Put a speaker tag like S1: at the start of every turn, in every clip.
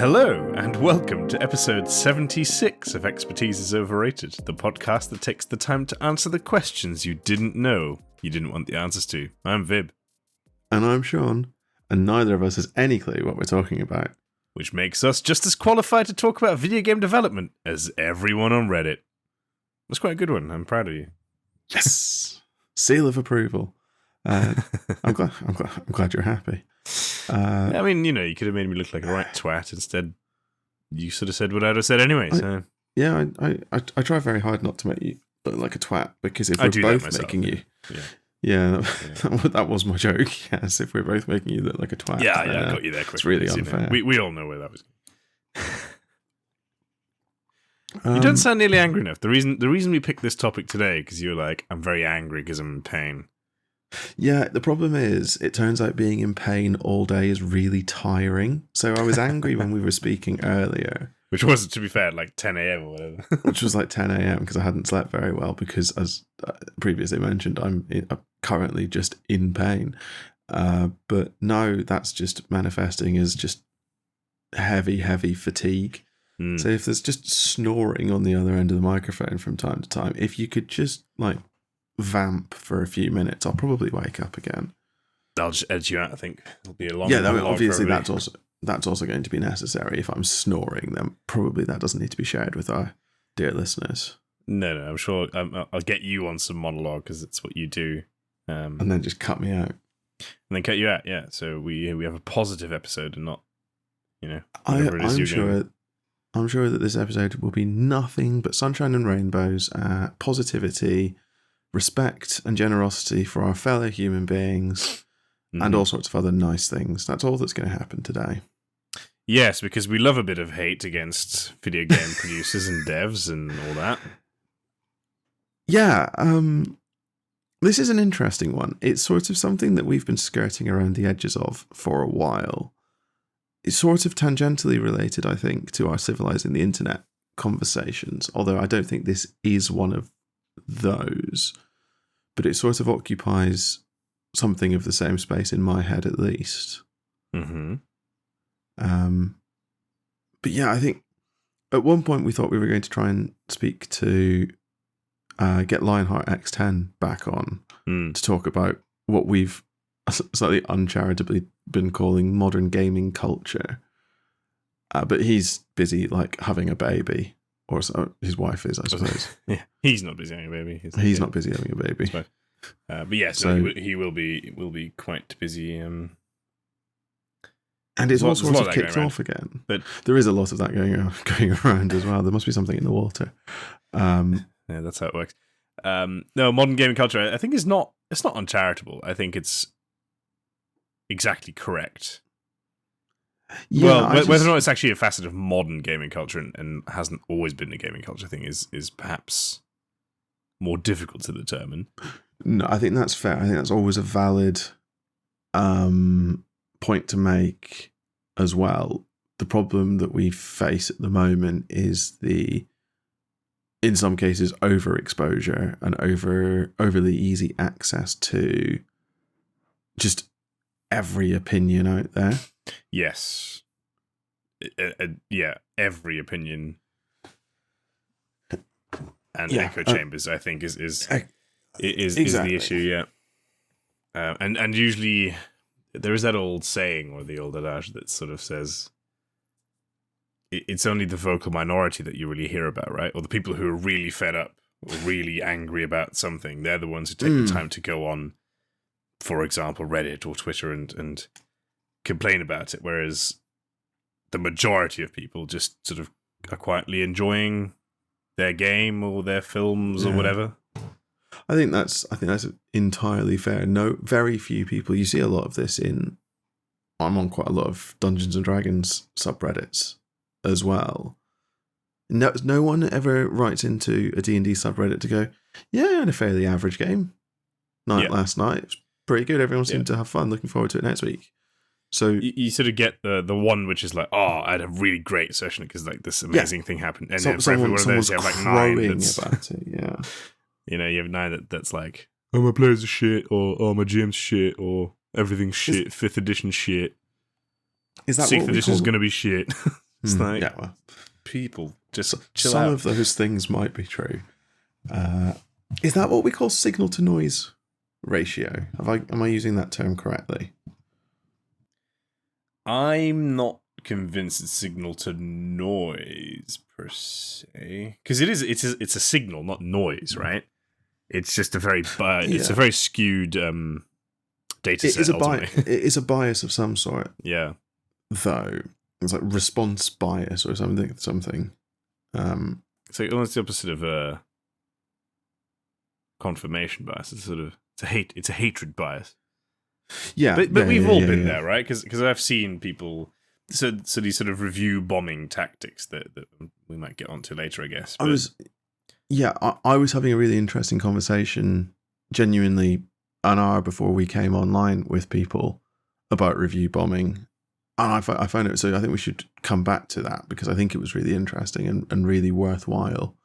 S1: Hello, and welcome to episode 76 of Expertise is Overrated, the podcast that takes the time to answer the questions you didn't know you didn't want the answers to. I'm Vib.
S2: And I'm Sean, and neither of us has any clue what we're talking about.
S1: Which makes us just as qualified to talk about video game development as everyone on Reddit. That's quite a good one. I'm proud of you.
S2: Yes! Seal of approval. I'm glad you're happy.
S1: I mean, you could have made me look like a right twat. Instead, you sort of said what I'd have said anyway. So
S2: I try very hard not to make you look like a twat, because if we're both making you... That was my joke, yes. If we're both making you look like a twat.
S1: Yeah, I got you there quickly.
S2: It's really unfair.
S1: We all know where that was going. You don't sound nearly angry enough. The reason we picked this topic today, because you were like, I'm very angry because I'm in pain.
S2: Yeah, the problem is, it turns out being in pain all day is really tiring. So I was angry when we were speaking earlier.
S1: Which was, to be fair, like 10 a.m. or whatever.
S2: Which was like 10 a.m. because I hadn't slept very well because, as previously mentioned, I'm currently just in pain. But no, that's just manifesting as just heavy fatigue. So if there's just snoring on the other end of the microphone from time to time, if you could just like vamp for a few minutes, I'll probably wake up again.
S1: I'll just edge you out, I think. It'll be a long
S2: obviously that's also going to be necessary. If I'm snoring, then probably that doesn't need to be shared with our dear listeners.
S1: No, I'm sure I'll get you on some monologue because it's what you do.
S2: And then just cut me out.
S1: And then cut you out, yeah. So we have a positive episode and not,
S2: I'm sure that this episode will be nothing but sunshine and rainbows, positivity, respect and generosity for our fellow human beings, and all sorts of other nice things. That's all that's going to happen today.
S1: Yes, because we love a bit of hate against video game producers and devs and all that.
S2: Yeah, this is an interesting one. It's sort of something that we've been skirting around the edges of for a while. It's sort of tangentially related, I think, to our Civilizing the Internet conversations, although I don't think this is one of those. But it sort of occupies something of the same space in my head, at least.
S1: Mm-hmm.
S2: But yeah, I think at one point we thought we were going to try and speak to get Lionheart X10 back on to talk about what we've slightly uncharitably been calling modern gaming culture. But he's busy like having a baby, or so his wife is, I suppose.
S1: Yeah, he's not busy having a baby.
S2: He's not busy having a baby.
S1: But yes, so he will be quite busy. And
S2: it's all sort of kicked off again. But there is a lot of that going around as well. There must be something in the water.
S1: Yeah, that's how it works. No, modern gaming culture, I think, it's not uncharitable. I think it's exactly correct. Yeah, well, whether or not it's actually a facet of modern gaming culture and hasn't always been a gaming culture thing is perhaps more difficult to determine.
S2: No, I think that's fair. I think that's always a valid point to make as well. The problem that we face at the moment is in some cases, overexposure and overly easy access to just every opinion out there.
S1: Yes. Yeah, every opinion and echo chambers, I think, is exactly the issue, yeah. And usually there is that old saying or the old adage that sort of says it's only the vocal minority that you really hear about, right? Or the people who are really fed up or really angry about something. They're the ones who take the time to go on, for example, Reddit or Twitter and complain about it, whereas the majority of people just sort of are quietly enjoying their game or their films or whatever.
S2: I think that's entirely fair. No, very few people. You see a lot of this I'm on quite a lot of Dungeons and Dragons subreddits as well. No one ever writes into a D&D subreddit to go, yeah, I had a fairly average game last night. It was pretty good. Everyone seemed to have fun. Looking forward to it next week. So
S1: you sort of get the one which is like, oh, I had a really great session because like this amazing thing happened, and then for every one of those you have like 9
S2: about it. Yeah,
S1: you have 9 that's like, oh, my players are shit, or oh, my GM's shit, or everything's shit. 5th edition shit.
S2: Is that
S1: 6th edition is going to be shit? It's like,
S2: yeah, well,
S1: people just chill
S2: some
S1: out.
S2: of those things might be true. Is that what we call signal to noise ratio? Am I using that term correctly?
S1: I'm not convinced it's signal to noise per se, because it's a signal, not noise, right? It's just a very it's a very skewed data set.
S2: It is a bias of some sort.
S1: Yeah,
S2: though it's like response bias or something.
S1: It's like almost the opposite of confirmation bias. It's a hatred bias.
S2: Yeah,
S1: but we've all been there, right? Because I've seen people. So these sort of review bombing tactics that we might get onto later, I guess. But
S2: I was having a really interesting conversation, genuinely an hour before we came online with people about review bombing, and I found it. So I think we should come back to that because I think it was really interesting and really worthwhile.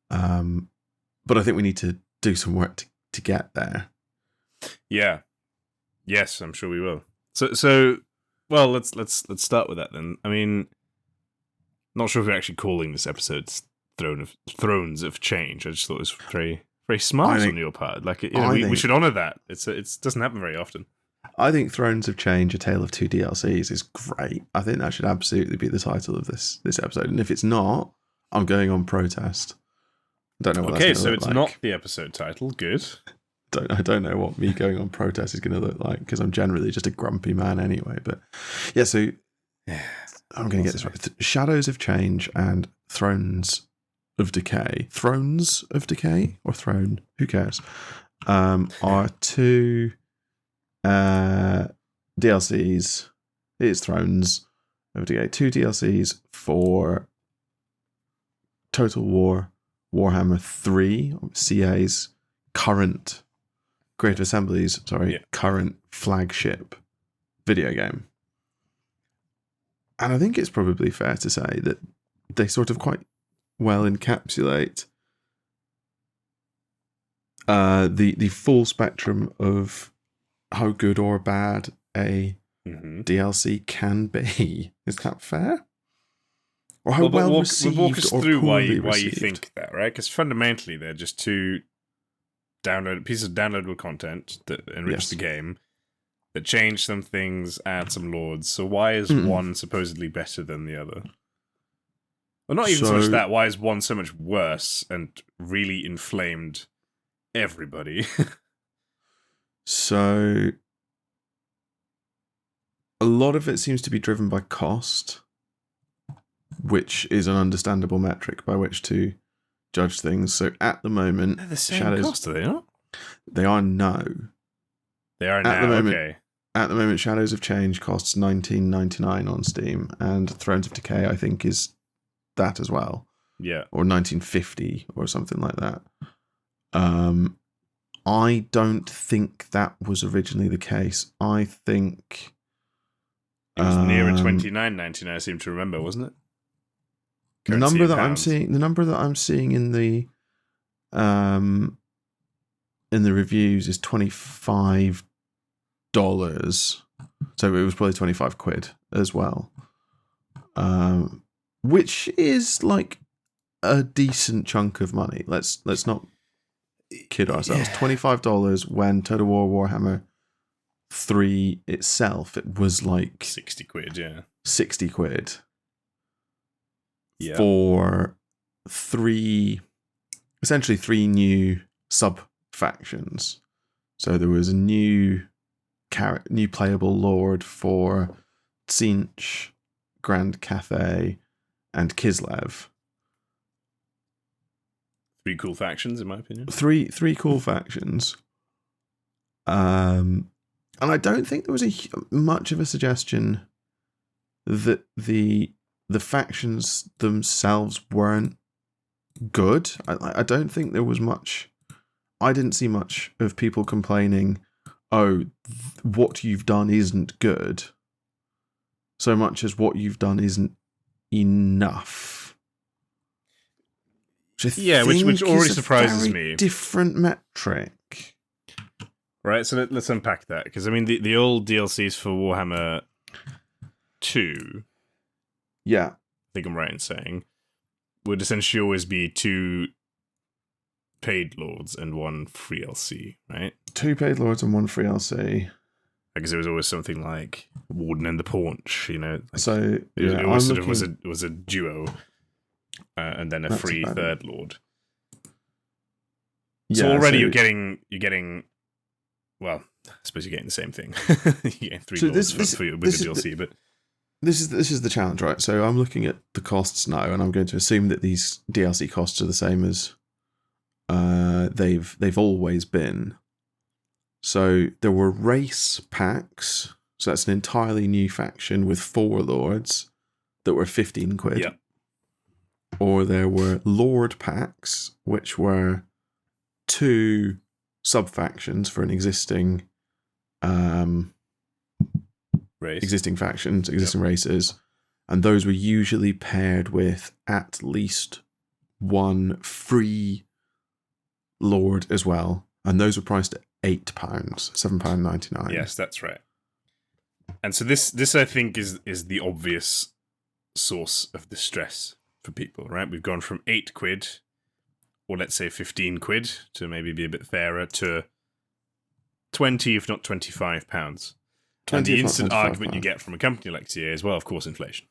S2: But I think we need to do some work to get there.
S1: Yeah. Yes, I'm sure we will. So well, let's start with that then. I mean, not sure if we're actually calling this episode Thrones of Change. I just thought it was very, very smart on your part. Like, we should honor that. It doesn't happen very often.
S2: I think Thrones of Change: A Tale of Two DLCs is great. I think that should absolutely be the title of this episode. And if it's not, I'm going on protest. Don't know what that's going to look like.
S1: Okay, so it's not the episode title. Good.
S2: I don't know what me going on protest is going to look like because I'm generally just a grumpy man anyway. But yeah, so I'm going to get this right. Shadows of Change and Thrones of Decay. Thrones of Decay or Throne? Who cares? Are two DLCs. It is Thrones of Decay. Two DLCs for Total War Warhammer 3, CA's current Creative Assembly's current flagship video game. And I think it's probably fair to say that they sort of quite well encapsulate the full spectrum of how good or bad a DLC can be. Is that fair? Or how well received
S1: walk us
S2: or
S1: through why you
S2: received.
S1: think that, right? Because fundamentally they're just two pieces of downloadable content that enrich the game, that change some things, add some lords. So why is one supposedly better than the other? Well, not even so much that. Why is one so much worse and really inflamed everybody?
S2: So a lot of it seems to be driven by cost, which is an understandable metric by which to judge things. So at the moment,
S1: they're the same cost, are they not?
S2: They are now.
S1: They are now. Okay.
S2: At the moment, Shadows of Change costs $19.99 on Steam, and Thrones of Decay, I think, is that as well.
S1: Yeah.
S2: Or $19.50 or something like that. I don't think that was originally the case. I think
S1: it was nearer $29.99. I seem to remember, wasn't it?
S2: The number that I'm seeing in the reviews is $25. So it was probably 25 quid as well. Which is like a decent chunk of money. Let's not kid ourselves. $25 when Total War Warhammer 3 itself, it was like
S1: 60 quid, yeah.
S2: 60 quid.
S1: Yeah.
S2: For essentially three new sub-factions. So there was a new playable lord for Tzeentch, Grand Cathay, and Kislev.
S1: Three cool factions, in my opinion.
S2: Three cool factions. And I don't think there was much of a suggestion that the factions themselves weren't good. I don't think there was much. I didn't see much of people complaining, oh, what you've done isn't good, so much as what you've done isn't enough.
S1: Which already surprises me.
S2: Different metric.
S1: Right, so let's unpack that. Because, I mean, the old DLCs for Warhammer 2...
S2: Yeah.
S1: think I'm right in saying, would essentially always be 2 paid lords and 1 free LC, right?
S2: 2 paid lords and 1 free LC.
S1: Because there was always something like Warden and the Paunch, you know. Like
S2: So
S1: it always sort of was a duo, and then a free third lord. So already you're getting. Well, I suppose you're getting the same thing. You're getting 3 lords with the DLC, but
S2: this is the challenge, right? So I'm looking at the costs now, and I'm going to assume that these DLC costs are the same as they've always been. So there were race packs, so that's an entirely new faction with 4 lords that were 15 quid.
S1: Yeah.
S2: Or there were lord packs, which were 2 sub-factions for an existing
S1: race.
S2: Existing factions, existing races, and those were usually paired with at least 1 free lord as well, and those were priced at £8, £7.99.
S1: Yes, that's right. And so this I think is the obvious source of distress for people, right? We've gone from 8 quid, or let's say 15 quid, to maybe be a bit fairer, to 20, if not £25. And the instant argument you get from a company like TA is, well, of course, inflation.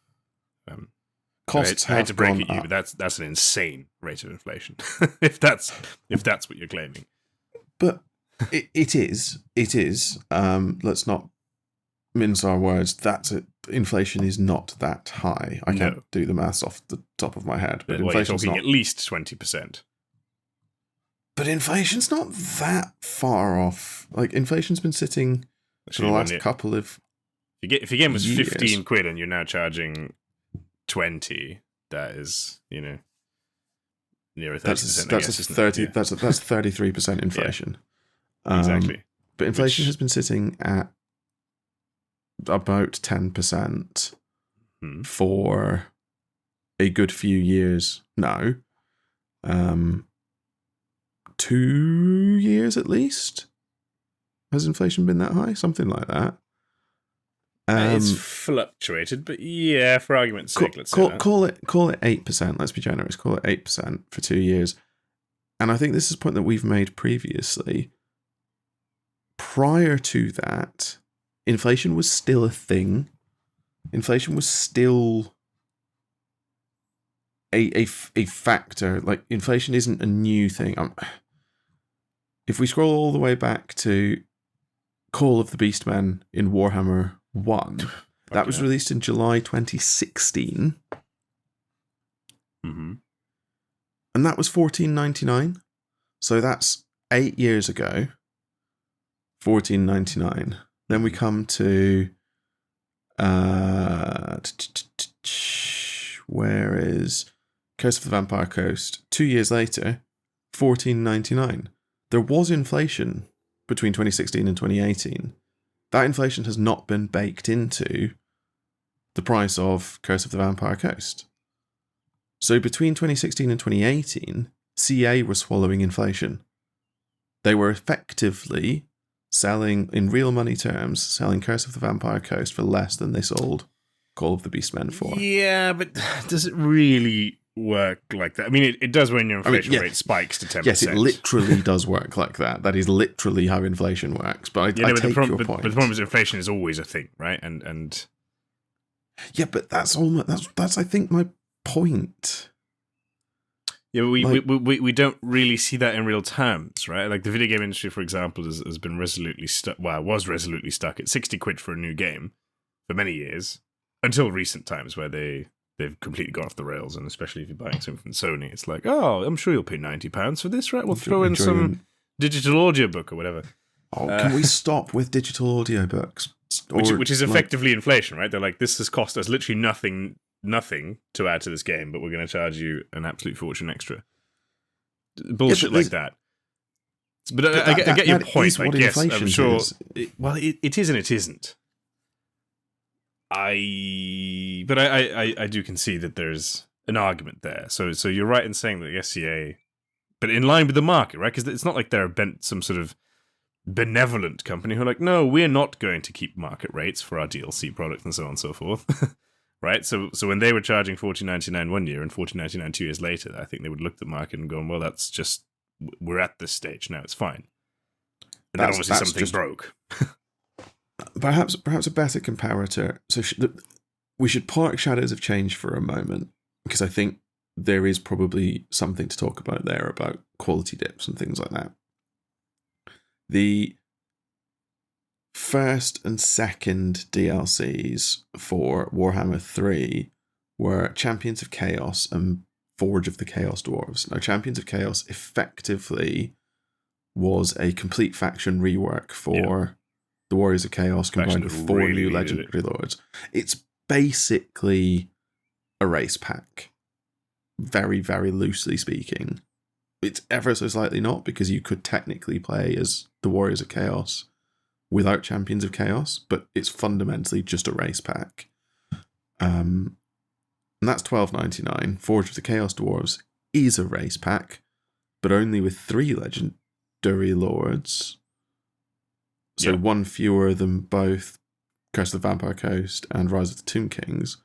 S2: Costs
S1: I hate to break
S2: gone
S1: it you,
S2: up.
S1: but that's an insane rate of inflation. if that's what you're claiming.
S2: But it is. Let's not mince our words. Inflation is not that high. I can't do the maths off the top of my head. But inflation's
S1: you're talking
S2: not,
S1: at least 20%.
S2: But inflation's not that far off. Like, inflation's been sitting for the last couple of
S1: if your game was
S2: years.
S1: 15 quid and you're now charging 20, that is, near a 30%.
S2: That's 33% inflation.
S1: Yeah, exactly.
S2: But inflation has been sitting at about 10% for a good few years now. 2 years at least. Has inflation been that high? Something like that.
S1: It's fluctuated, but yeah, for argument's sake, let's say that.
S2: Call it 8%. Let's be generous. Call it 8% for 2 years. And I think this is a point that we've made previously. Prior to that, inflation was still a thing. Inflation was still a factor. Like, inflation isn't a new thing. If we scroll all the way back to Call of the Beastmen in Warhammer 1, that was released in July 2016.
S1: Mm-hmm.
S2: And that was $14.99. So that's 8 years ago. $14.99. Then we come to where is Curse of the Vampire Coast? 2 years later, $14.99. There was inflation between 2016 and 2018. That inflation has not been baked into the price of Curse of the Vampire Coast. So between 2016 and 2018, CA was swallowing inflation. They were effectively selling, in real money terms, selling Curse of the Vampire Coast for less than they sold Call of the Beastmen for.
S1: Yeah, but does it really work like that? I mean, it does when your inflation rate spikes to 10%.
S2: Yes, it literally does work like that. That is literally how inflation works. But I take your point.
S1: But the problem is inflation is always a thing, right? And
S2: yeah, but that's I think my point.
S1: Yeah, but we don't really see that in real terms, right? Like the video game industry, for example, has been resolutely stuck. Well, was resolutely stuck at 60 quid for a new game for many years, until recent times where they've completely gone off the rails. And especially if you're buying something from Sony, it's like, oh, I'm sure you'll pay £90 for this, right? We'll throw in some digital audiobook or whatever.
S2: Oh, can we stop with digital audiobooks?
S1: Which is effectively inflation, right? They're like, this has cost us literally nothing to add to this game, but we're going to charge you an absolute fortune extra. Bullshit like that. But I get your point. I guess I'm sure. It is and it isn't. I do concede that there's an argument there. So you're right in saying that the SCA, but in line with the market, right? Because it's not like they're some sort of benevolent company who are like, no, we're not going to keep market rates for our DLC product and so on and so forth. right? So when they were charging $14.99 one year and $14.99 2 years later, I think they would look at the market and go, well, that's just, we're at this stage now, it's fine. And then obviously something broke.
S2: Perhaps a better comparator. So we should park Shadows of Change for a moment, because I think there is probably something to talk about there about quality dips and things like that. The first and second DLCs for Warhammer 3 were Champions of Chaos and Forge of the Chaos Dwarves. Now, Champions of Chaos effectively was a complete faction rework for the Warriors of Chaos, combined with 4 new legendary lords. It's basically a race pack, very, very loosely speaking. It's ever so slightly not, because you could technically play as the Warriors of Chaos without Champions of Chaos, but it's fundamentally just a race pack. And that's $12.99. Forge of the Chaos Dwarves is a race pack, but only with 3 legendary lords. So one fewer than both Curse of the Vampire Coast and Rise of the Tomb Kings.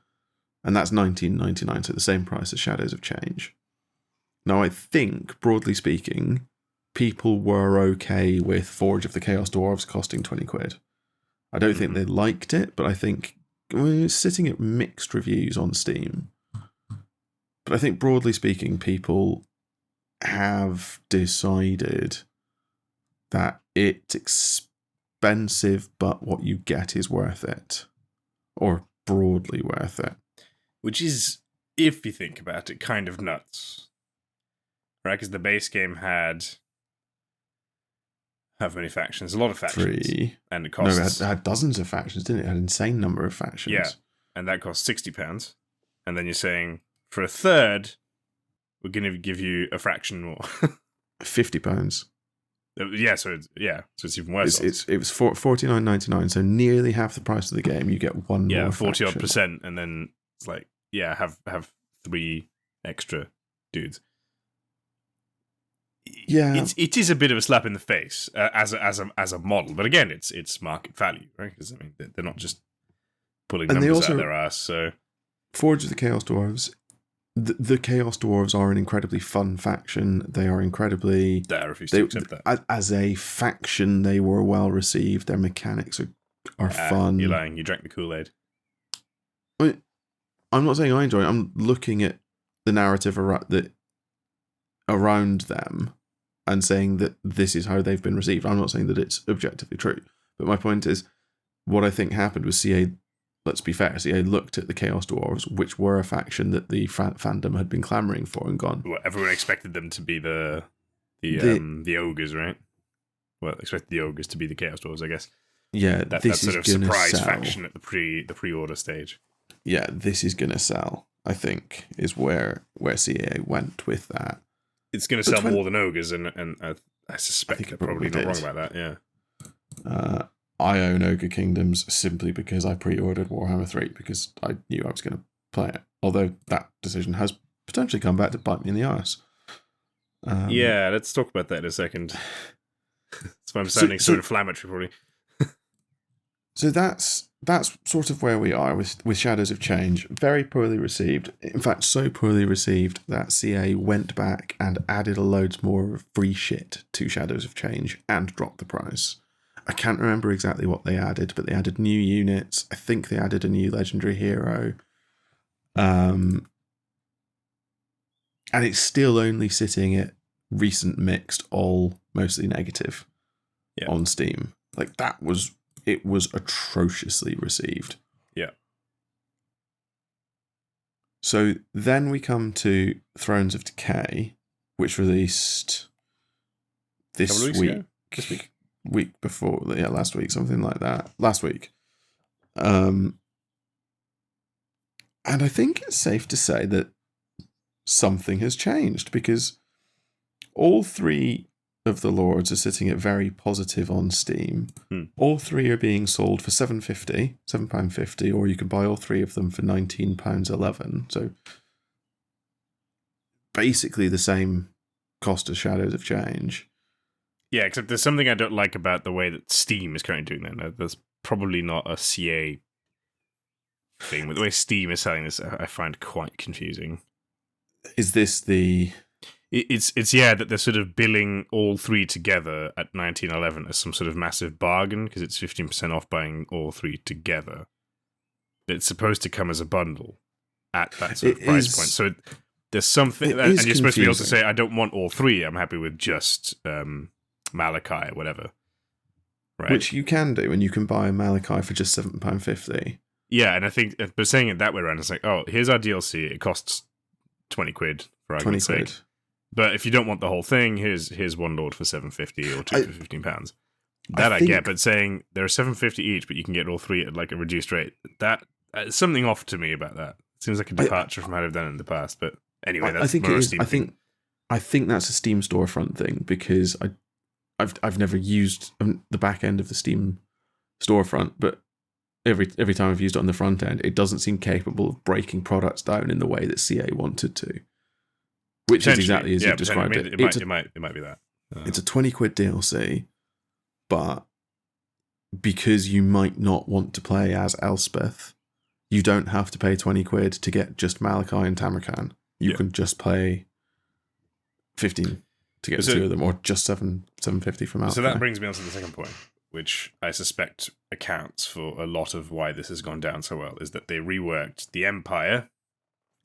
S2: And that's $19.99, so the same price as Shadows of Change. Now, I think, broadly speaking, people were okay with Forge of the Chaos Dwarves costing 20 quid. I don't think they liked it, but I think we're sitting at mixed reviews on Steam. But I think, broadly speaking, people have decided that it's expensive, but what you get is worth it. Or broadly worth it.
S1: Which is, if you think about it, kind of nuts. Right? Because the base game had how many factions? A lot of factions.
S2: 3.
S1: And it costs...
S2: No, it had dozens of factions, didn't it? It had an insane number of factions.
S1: Yeah, and that cost £60. And then you're saying, for a third, we're going to give you a fraction more.
S2: £50.
S1: Yeah, so it's even worse.
S2: It was $49.99, so nearly half the price of the game. You get one more
S1: 40-odd%, and then it's like, have 3 extra dudes.
S2: Yeah,
S1: it is a bit of a slap in the face as a model, but again, it's market value, right? Because I mean, they're not just pulling numbers out their ass. So,
S2: Forge of the Chaos Dwarves. The Chaos Dwarves are an incredibly fun faction. They are incredibly...
S1: I refuse to accept that.
S2: As a faction, they were well received. Their mechanics are fun.
S1: You're lying. You drank the Kool-Aid.
S2: I'm not saying I enjoy it. I'm looking at the narrative around them and saying that this is how they've been received. I'm not saying that it's objectively true. But my point is, what I think happened was CA... Let's be fair, CA looked at the Chaos Dwarves, which were a faction that the fandom had been clamouring for, and gone...
S1: Well, everyone expected them to be the ogres, right? Well, expected the ogres to be the Chaos Dwarves, I guess.
S2: Yeah,
S1: that sort of surprise faction at the pre-order stage.
S2: Yeah, this is going to sell, I think, is where CA went with that.
S1: It's going to sell more than ogres, and I suspect they're probably not wrong about that, yeah.
S2: I own Ogre Kingdoms simply because I pre-ordered Warhammer 3 because I knew I was going to play it. Although that decision has potentially come back to bite me in the arse.
S1: Yeah, let's talk about that in a second. That's why I'm sounding sort of inflammatory, probably.
S2: So that's sort of where we are with Shadows of Change. Very poorly received. In fact, so poorly received that CA went back and added loads more free shit to Shadows of Change and dropped the price. I can't remember exactly what they added, but they added new units. I think they added a new legendary hero. And it's still only sitting at recent mixed, all mostly negative on Steam. Like, it was atrociously received.
S1: Yeah.
S2: So then we come to Thrones of Decay, which released this week. Week before, last week, something like that. Last week. And I think it's safe to say that something has changed, because all 3 of the lords are sitting at very positive on Steam. All 3 are being sold for £7.50, or you can buy all 3 of them for £19.11. So basically the same cost as Shadows of Change.
S1: Yeah, except there's something I don't like about the way that Steam is currently doing that. There's probably not a CA thing, but the way Steam is selling this, I find quite confusing.
S2: Is this the...
S1: It's yeah, that they're sort of billing all three together at 1911 as some sort of massive bargain because it's 15% off buying all three together. It's supposed to come as a bundle at that sort of price point. So there's something, and you're supposed to be able to say, I don't want all three. I'm happy with just Malachi or whatever. Right?
S2: Which you can do, and you can buy a Malachi for just £7.50.
S1: Yeah, and I think, but saying it that way around, it's like, oh, here's our DLC. It costs 20 quid for argument's sake. But if you don't want the whole thing, here's one Lord for $7.50 or two for £15. That I get, but saying there are $7.50 each, but you can get all three at like a reduced rate. That something off to me about that. It seems like a departure from how I've done it in the past. But anyway, that's
S2: I think
S1: more
S2: it
S1: a
S2: is.
S1: Steam thing.
S2: I think that's a Steam storefront thing because I've never used the back end of the Steam storefront, but every time I've used it on the front end, it doesn't seem capable of breaking products down in the way that CA wanted to. Which is exactly as you described it.
S1: It might be that.
S2: It's a 20 quid DLC, but because you might not want to play as Elspeth, you don't have to pay 20 quid to get just Malachi and Tamarkan. You can just pay 15 to get the two of them, or just $7.50 from Malachi.
S1: So that brings me on to the second point, which I suspect accounts for a lot of why this has gone down so well, is that they reworked the Empire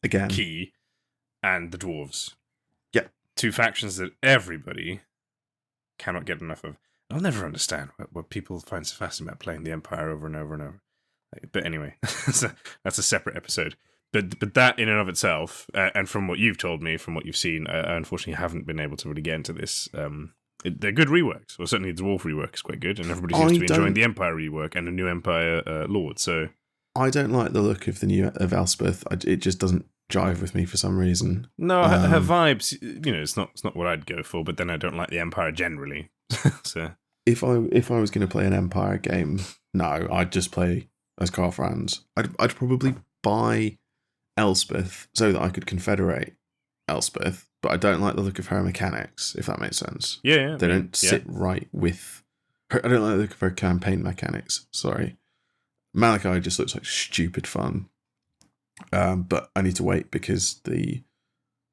S2: again,
S1: Key, and the Dwarves.
S2: Yeah.
S1: Two factions that everybody cannot get enough of. I'll never understand what people find so fascinating about playing the Empire over and over and over. But anyway, that's a separate episode. But that in and of itself, and from what you've told me, from what you've seen, I unfortunately haven't been able to really get into this. They're good reworks. Well, certainly the Dwarf rework is quite good, and everybody seems to be enjoying the Empire rework and the new Empire Lord. So
S2: I don't like the look of the new of Elspeth. It just doesn't jive with me for some reason.
S1: No, her vibes, it's not what I'd go for. But then I don't like the Empire generally. So
S2: if I was going to play an Empire game, no, I'd just play as Karl Franz. I'd probably buy Elspeth so that I could confederate Elspeth, but I don't like the look of her mechanics, if that makes sense.
S1: Yeah.
S2: They don't sit right with her. I don't like the look of her campaign mechanics. Sorry. Malachi just looks like stupid fun. But I need to wait because the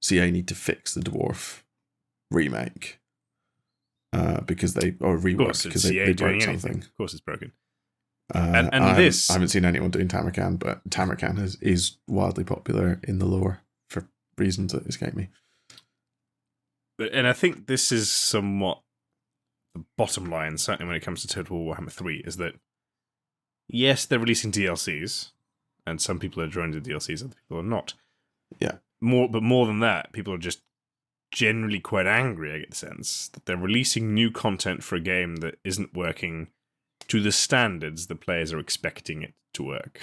S2: CA need to fix the Dwarf remake. Because they rework because they broke something.
S1: Of course, it's broken.
S2: And I haven't seen anyone doing Tamarkan, but Tamarkan is wildly popular in the lore for reasons that escape me.
S1: And I think this is somewhat the bottom line, certainly when it comes to Total War Warhammer 3, is that yes, they're releasing DLCs, and some people are joining the DLCs, other people are not.
S2: Yeah.
S1: But more than that, people are just generally quite angry, I get the sense, that they're releasing new content for a game that isn't working to the standards the players are expecting it to work.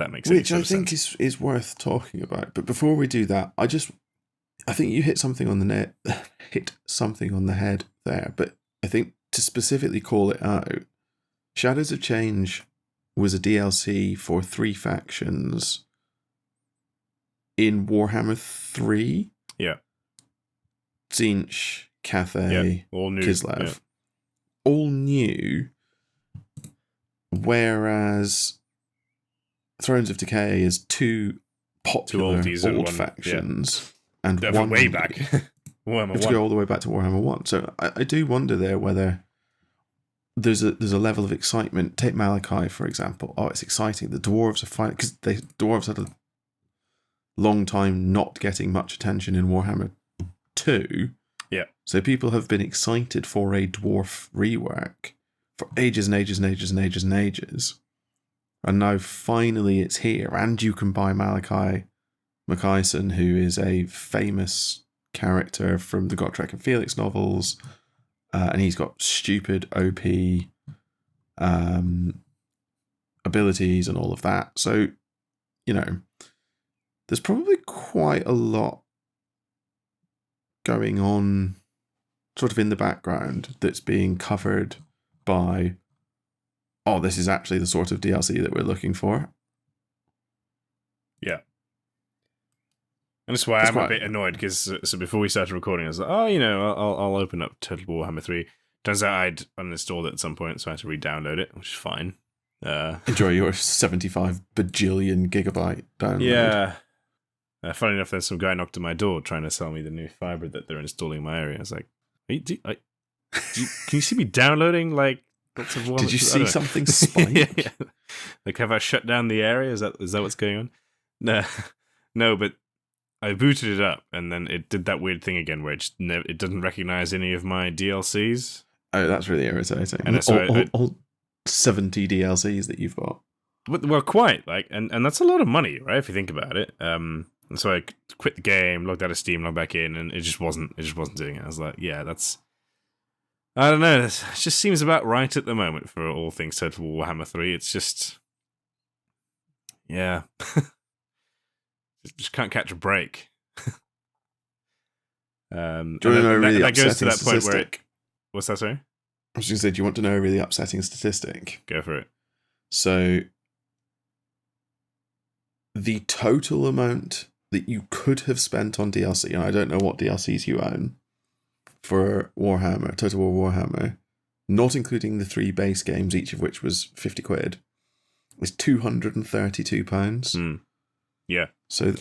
S1: That makes sense.
S2: Which I think is worth talking about. But before we do that, I think you hit something on the head there. But I think to specifically call it out, Shadows of Change was a DLC for 3 factions in Warhammer 3.
S1: Yeah.
S2: Tzeentch, Cathay,
S1: all new.
S2: Kislev.
S1: Yeah.
S2: All new. Whereas Thrones of Decay is 2 popular old factions. Yeah. And one
S1: way back. Warhammer 1.
S2: To go all the way back to Warhammer 1. So I do wonder there whether there's a level of excitement. Take Malachi, for example. Oh, it's exciting. The Dwarves are fine. Because the Dwarves had a long time not getting much attention in Warhammer 2.
S1: Yeah.
S2: So people have been excited for a Dwarf rework for ages and ages and ages and ages and ages. And now finally it's here. And you can buy Malachi Mackayson, who is a famous character from the Gotrek and Felix novels. And he's got stupid OP abilities and all of that. So, there's probably quite a lot going on sort of in the background that's being covered by, this is actually the sort of DLC that we're looking for.
S1: Yeah. And that's why I'm a bit annoyed, because so before we started recording, I was like, I'll open up Total War Warhammer 3. Turns out I'd uninstalled it at some point, so I had to re-download it, which is fine.
S2: Enjoy your 75 bajillion gigabyte download.
S1: Yeah. Funny enough, there's some guy knocked on my door trying to sell me the new fiber that they're installing in my area. I was like, can you see me downloading like lots of?
S2: Did you see something spike?
S1: Yeah. Like, have I shut down the area? Is that what's going on? No, but I booted it up, and then it did that weird thing again where it doesn't recognize any of my DLCs.
S2: Oh, that's really irritating. And all 70 DLCs that you've got.
S1: Well, quite and that's a lot of money, right? If you think about it. And so I quit the game, logged out of Steam, logged back in, and it just wasn't doing it. I was like, yeah, that's. I don't know. It just seems about right at the moment for all things Total Warhammer 3. It's just, yeah, just can't catch a break.
S2: Do you want to know a really upsetting
S1: goes to that
S2: statistic?
S1: point where what's that, sorry?
S2: I was going to say, do you want to know a really upsetting statistic?
S1: Go for it.
S2: So, the total amount that you could have spent on DLC, and I don't know what DLCs you own, for Warhammer, Total War Warhammer, not including the 3 base games, each of which was 50 quid, is £232.
S1: Yeah.
S2: So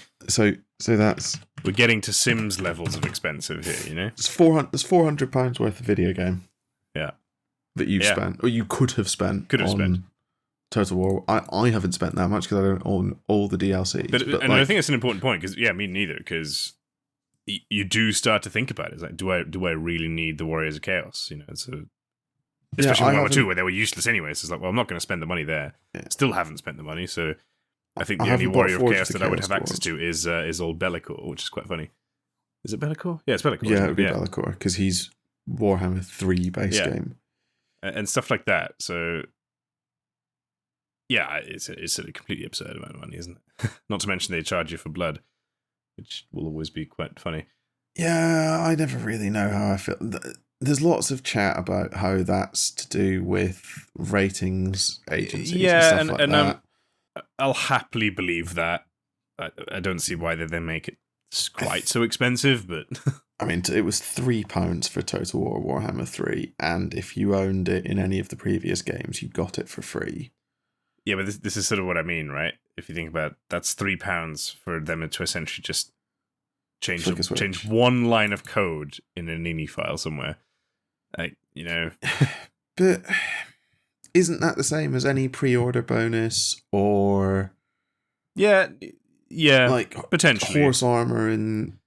S2: that's...
S1: We're getting to Sims levels of expensive here, you know?
S2: There's £400 worth of video game.
S1: Yeah.
S2: That you've spent, or you could have spent. Total War. I haven't spent that much because I don't own all the DLCs.
S1: But I think it's an important point because, me neither, because you do start to think about it. It's like, do I really need the Warriors of Chaos? You know, especially in World War II where they were useless anyway. So it's like, well, I'm not going to spend the money there. Yeah. Still haven't spent the money, so I think the only Warrior of Chaos that I would have access to is old Bellicor, which is quite funny. Is it Bellicor? Yeah, it's Bellicor.
S2: Yeah, it would be Bellicor because he's Warhammer 3 base game
S1: and stuff like that. So. Yeah, it's a completely absurd amount of money, isn't it? Not to mention they charge you for blood, which will always be quite funny.
S2: Yeah, I never really know how I feel. There's lots of chat about how that's to do with ratings agencies and stuff like that.
S1: I'll happily believe that. I don't see why they make it quite so expensive, but...
S2: I mean, it was £3 for Total War Warhammer 3, and if you owned it in any of the previous games, you got it for free.
S1: Yeah, but this is sort of what I mean, right? If you think about it, that's £3 for them to essentially just change one line of code in an INI file somewhere. Like, you know.
S2: But isn't that the same as any pre-order bonus or...
S1: Yeah,
S2: like
S1: potentially.
S2: Horse armor and...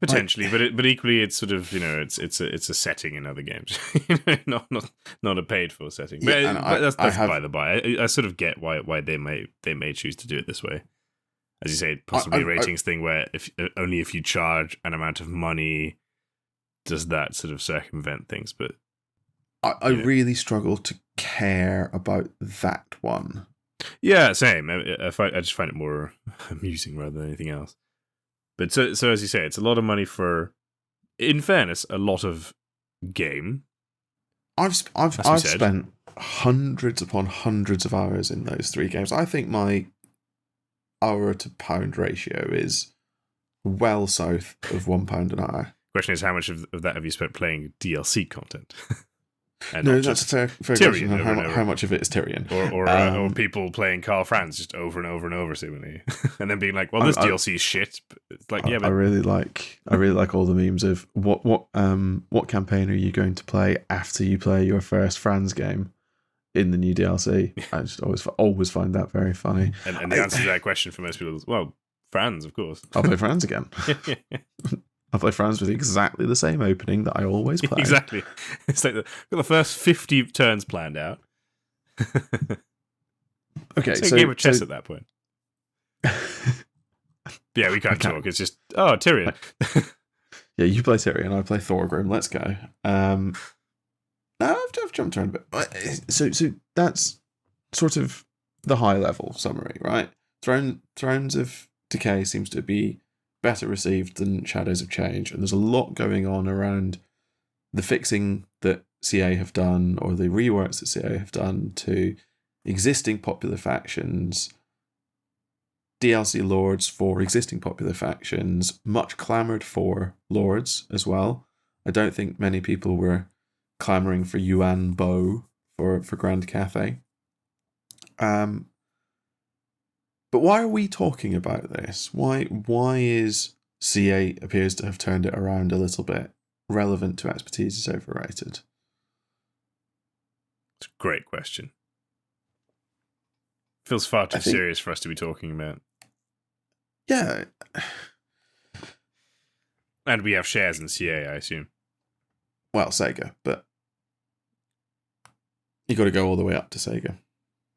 S1: Potentially, but equally, it's sort of, you know, it's a setting in other games, not a paid for setting.
S2: Yeah,
S1: but that's by the by. I sort of get why they may choose to do it this way, as you say, possibly a ratings thing where if you charge an amount of money, does that sort of circumvent things? But
S2: I really struggle to care about that one.
S1: Yeah, same. I just find it more amusing rather than anything else. But so as you say, it's a lot of money for, in fairness, a lot of game.
S2: I've spent hundreds upon hundreds of hours in those 3 games. I think my hour to pound ratio is well south of £1 an hour.
S1: Question is, how much of that have you spent playing DLC content?
S2: No, that's a fair question. How much of it is Tyrion?
S1: Or people playing Karl Franz just over and over and over, seemingly, and then being like, "Well, this DLC is shit." But it's like, yeah, but... I really like all the memes of what campaign are you going to play after you play your first Franz game in the new DLC? I just always find that very funny. And the answer to that question for most people is, well, Franz, of course.
S2: I'll play Franz again. I'll play Franz with exactly the same opening that I always play.
S1: Exactly. It's like got the first 50 turns planned out.
S2: Okay,
S1: it's a game of chess at that point. Yeah, we can't talk. It's just, Tyrion.
S2: Yeah, you play Tyrion, I play Thorgrim. Let's go. No, I've jumped around a bit. So that's sort of the high level summary, right? Thrones of Decay seems to be better received than Shadows of Change, and there's a lot going on around the fixing that CA have done, or the reworks that CA have done to existing popular factions, DLC lords for existing popular factions, much clamoured for lords as well. I don't think many people were clamouring for Yuan Bo for Grand Cathay. But why are we talking about this? Why is C8 appears to have turned it around a little bit relevant to expertise is overrated?
S1: It's a great question. Feels far too serious for us to be talking about.
S2: Yeah.
S1: And we have shares in CA, I assume.
S2: Well, Sega, but you got to go all the way up to Sega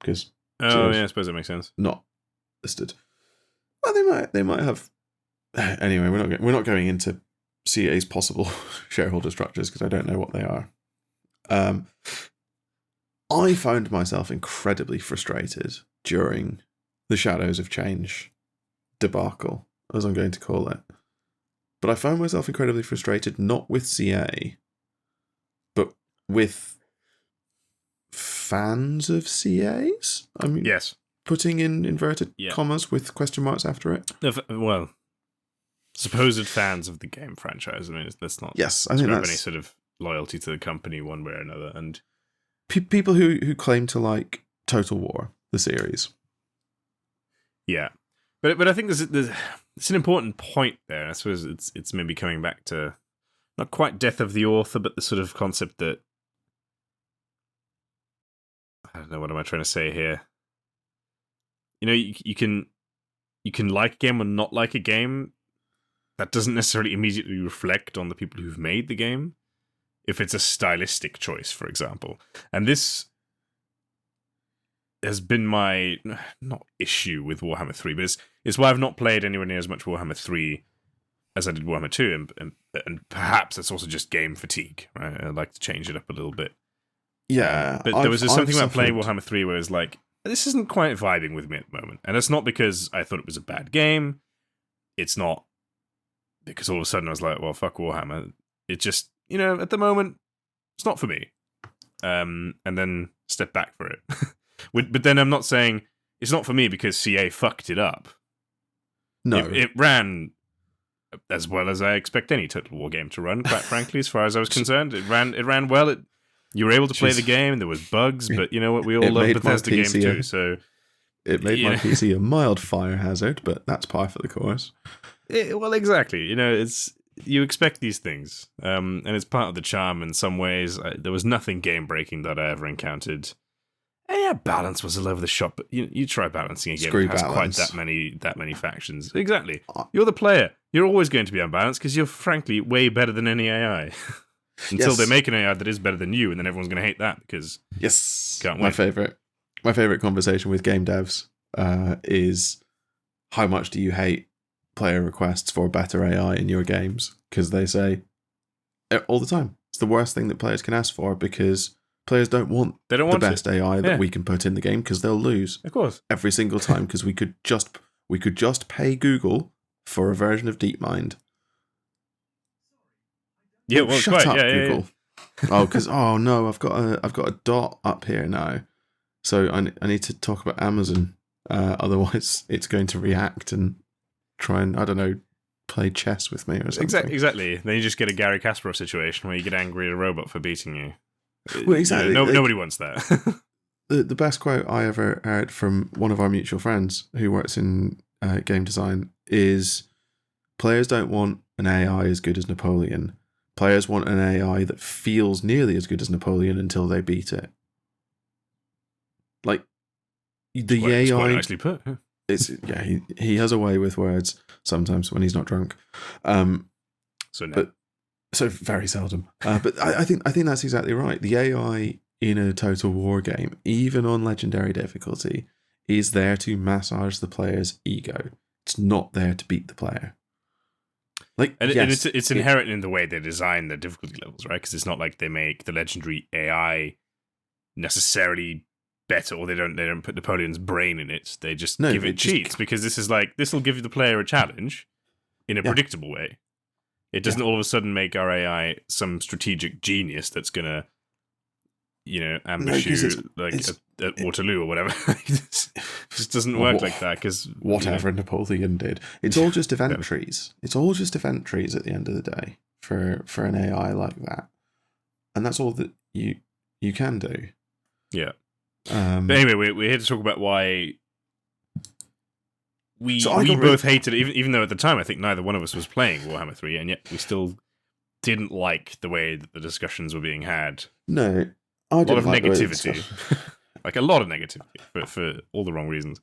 S2: because
S1: I suppose that makes sense.
S2: Not listed. Well, they might have. Anyway, we're not going into CA's possible shareholder structures because I don't know what they are. I found myself incredibly frustrated during the Shadows of Change debacle, as I'm going to call it. But I found myself incredibly frustrated not with CA, but with fans of CAs. I mean,
S1: yes,
S2: putting in inverted commas with question marks after it.
S1: Well, supposed fans of the game franchise. I mean, let's not.
S2: Yes, I think that's
S1: any sort of loyalty to the company one way or another, and
S2: people who claim to like Total War, the series.
S1: Yeah, but I think there's it's an important point there. I suppose it's maybe coming back to not quite death of the author, but the sort of concept that I don't know, what am I trying to say here? You know, you can like a game or not like a game. That doesn't necessarily immediately reflect on the people who've made the game. If it's a stylistic choice, for example. And this has been my, not issue with Warhammer 3, but it's why I've not played anywhere near as much Warhammer 3 as I did Warhammer 2, and perhaps it's also just game fatigue, right? I'd like to change it up a little bit.
S2: Yeah.
S1: But there was just something about playing Warhammer 3 where it was like, this isn't quite vibing with me at the moment. And it's not because I thought it was a bad game. It's not because all of a sudden I was like, well, fuck Warhammer. It just, at the moment, it's not for me. And then step back for it. But then I'm not saying it's not for me because CA fucked it up.
S2: No.
S1: It ran as well as I expect any Total War game to run, quite frankly, as far as I was concerned. It ran well. You were able to play the game. There was bugs, but you know what? We all love Bethesda games too. So
S2: it made my PC a mild fire hazard, but that's par for the course.
S1: Well, exactly. You expect these things, and it's part of the charm in some ways. There was nothing game breaking that I ever encountered. And yeah, balance was all over the shop, but you try balancing a game that has quite that many factions. Exactly. You're the player. You're always going to be unbalanced because you're frankly way better than any AI. Until they make an AI that is better than you, and then everyone's going to hate that because can't win.
S2: My favorite conversation with game devs is how much do you hate player requests for better AI in your games? Because they say all the time it's the worst thing that players can ask for because players don't want the best AI that we can put in the game because they'll lose.
S1: Of course,
S2: every single time because we could just pay Google for a version of DeepMind.
S1: Yeah, well,
S2: shut up, Google.
S1: Yeah.
S2: Oh no, I've got a dot up here now, so I need to talk about Amazon. Otherwise, it's going to react and try and play chess with me or something.
S1: Exactly. Then you just get a Gary Kasparov situation where you get angry at a robot for beating you.
S2: Well, exactly.
S1: Nobody wants that.
S2: The best quote I ever heard from one of our mutual friends who works in game design is, players don't want an AI as good as Napoleon. Players want an AI that feels nearly as good as Napoleon until they beat it. Like,
S1: It's quite nicely put.
S2: Yeah. He has a way with words sometimes when he's not drunk. So very seldom. But I think that's exactly right. The AI in a Total War game, even on legendary difficulty, is there to massage the player's ego. It's not there to beat the player.
S1: It's inherent in the way they design the difficulty levels, right? Because it's not like they make the legendary AI necessarily better, or they don't put Napoleon's brain in it. They just give it cheats because this will give the player a challenge in a predictable way. It doesn't all of a sudden make our AI some strategic genius that's gonna, ambush you at Waterloo or whatever. It just doesn't work like that because
S2: whatever Napoleon did. It's all just event trees. It's all just event trees at the end of the day for an AI like that, and that's all that you can do.
S1: Yeah. But anyway, we're here to talk about why we both hated it, even though at the time I think neither one of us was playing Warhammer 3, and yet we still didn't like the way that the discussions were being had.
S2: No, a lot of negativity.
S1: Like a lot of negativity for all the wrong reasons.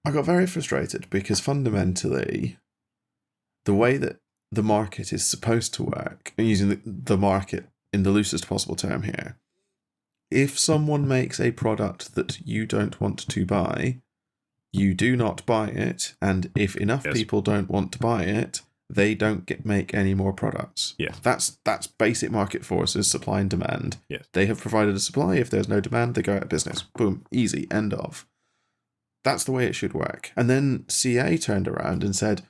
S2: I got very frustrated because fundamentally, the way that the market is supposed to work, and using the market in the loosest possible term here, if someone makes a product that you don't want to buy, you do not buy it, and if enough people don't want to buy it, they don't make any more products.
S1: Yes.
S2: That's basic market forces, supply and demand.
S1: Yes.
S2: They have provided a supply. If there's no demand, they go out of business. Boom. Easy. End of. That's the way it should work. And then CA turned around and said,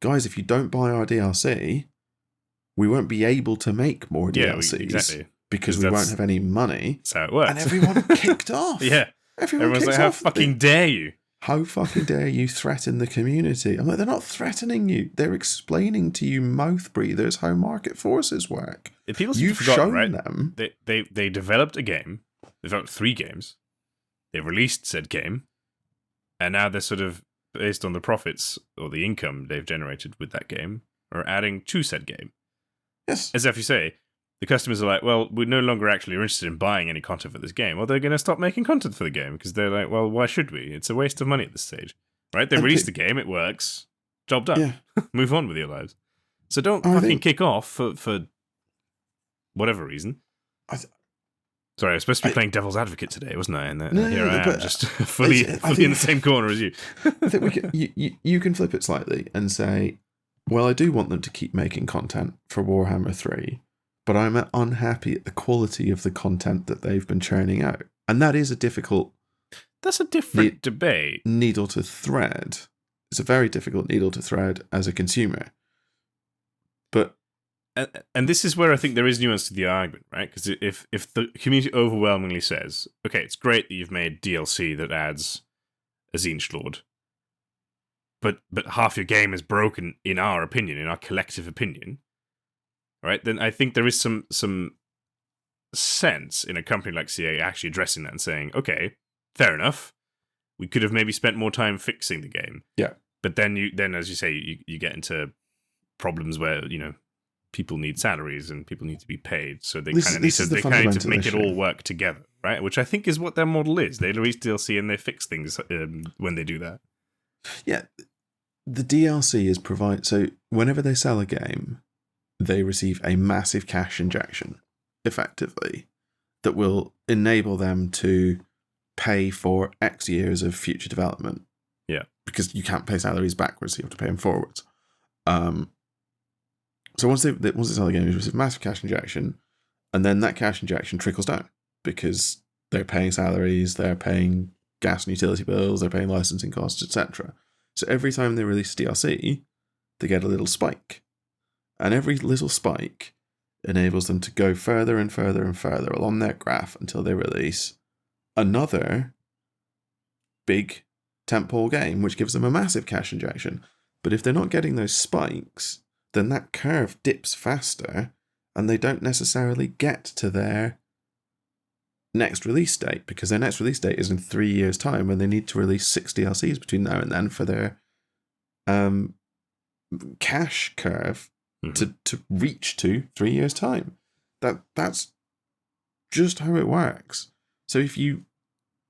S2: guys, if you don't buy our DLC, we won't be able to make more DLCs.
S1: Exactly.
S2: Because we won't have any money.
S1: That's how it works.
S2: And everyone kicked off.
S1: Yeah. Everyone's like, how fucking dare you?
S2: How fucking dare you threaten the community? I'm like, they're not threatening you. They're explaining to you, mouth breathers, how market forces work.
S1: You've shown them. They developed a game. They developed 3 games. They released said game. And now they're sort of, based on the profits or the income they've generated with that game, are adding to said game.
S2: Yes.
S1: As if you say, the customers are like, well, we're no longer actually interested in buying any content for this game. Well, they're going to stop making content for the game because they're like, well, why should we? It's a waste of money at this stage. Right? They released the game, it works. Job done. Yeah. Move on with your lives. So don't fucking kick off for whatever reason. Sorry, I was supposed to be playing Devil's Advocate today, wasn't I? And here I am, just fully in the same corner as you.
S2: I think you can flip it slightly and say, well, I do want them to keep making content for Warhammer 3, but I'm unhappy at the quality of the content that they've been churning out. And that is a difficult...
S1: That's a different debate.
S2: Needle to thread. It's a very difficult needle to thread as a consumer. But...
S1: And this is where I think there is nuance to the argument, right? Because if the community overwhelmingly says, okay, it's great that you've made DLC that adds a Zinch Lord, but half your game is broken, in our opinion, in our collective opinion, right? Then I think there is some sense in a company like CA actually addressing that and saying, okay, fair enough, we could have maybe spent more time fixing the game.
S2: Yeah.
S1: But then as you say, you get into problems where, people need salaries and people need to be paid, so they kind of need to make it all work together, right? Which I think is what their model is. They release DLC and they fix things when they do that.
S2: Yeah, the DLC is so whenever they sell a game, they receive a massive cash injection, effectively, that will enable them to pay for X years of future development.
S1: Yeah,
S2: because you can't pay salaries backwards, so you have to pay them forwards. So once they sell the game, they receive a massive cash injection, and then that cash injection trickles down because they're paying salaries, they're paying gas and utility bills, they're paying licensing costs, etc. So every time they release DLC, they get a little spike, and every little spike enables them to go further and further and further along their graph until they release another big tentpole game, which gives them a massive cash injection. But if they're not getting those spikes, then that curve dips faster and they don't necessarily get to their next release date, because their next release date is in 3 years' time when they need to release 6 DLCs between now and then for their cash curve to reach to 3 years' time. That's just how it works. So if you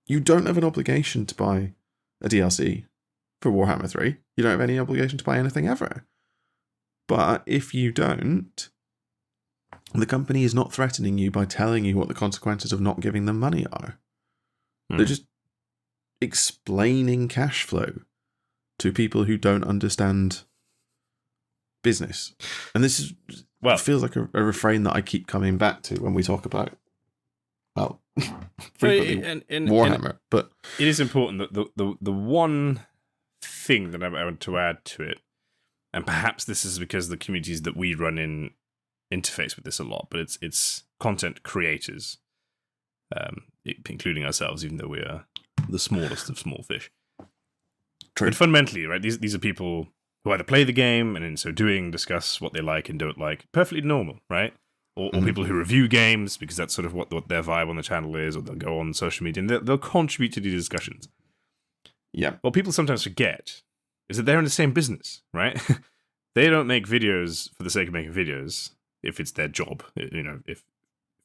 S2: don't have an obligation to buy a DLC for Warhammer 3, you don't have any obligation to buy anything ever. But if you don't, the company is not threatening you by telling you what the consequences of not giving them money are. They're just explaining cash flow to people who don't understand business. And this is feels like a refrain that I keep coming back to when we talk about, frequently Warhammer. But
S1: it is important that the one thing that I want to add to it, and perhaps this is because the communities that we run in interface with this a lot, but it's content creators, including ourselves, even though we are the smallest of small fish.
S2: True.
S1: But fundamentally, right, these are people who either play the game and in so doing discuss what they like and don't like. Perfectly normal, right? or people who review games, because that's sort of what their vibe on the channel is, or they'll go on social media and they'll contribute to these discussions.
S2: Yeah.
S1: What people sometimes forget is that they're in the same business, right? They don't make videos for the sake of making videos if it's their job. If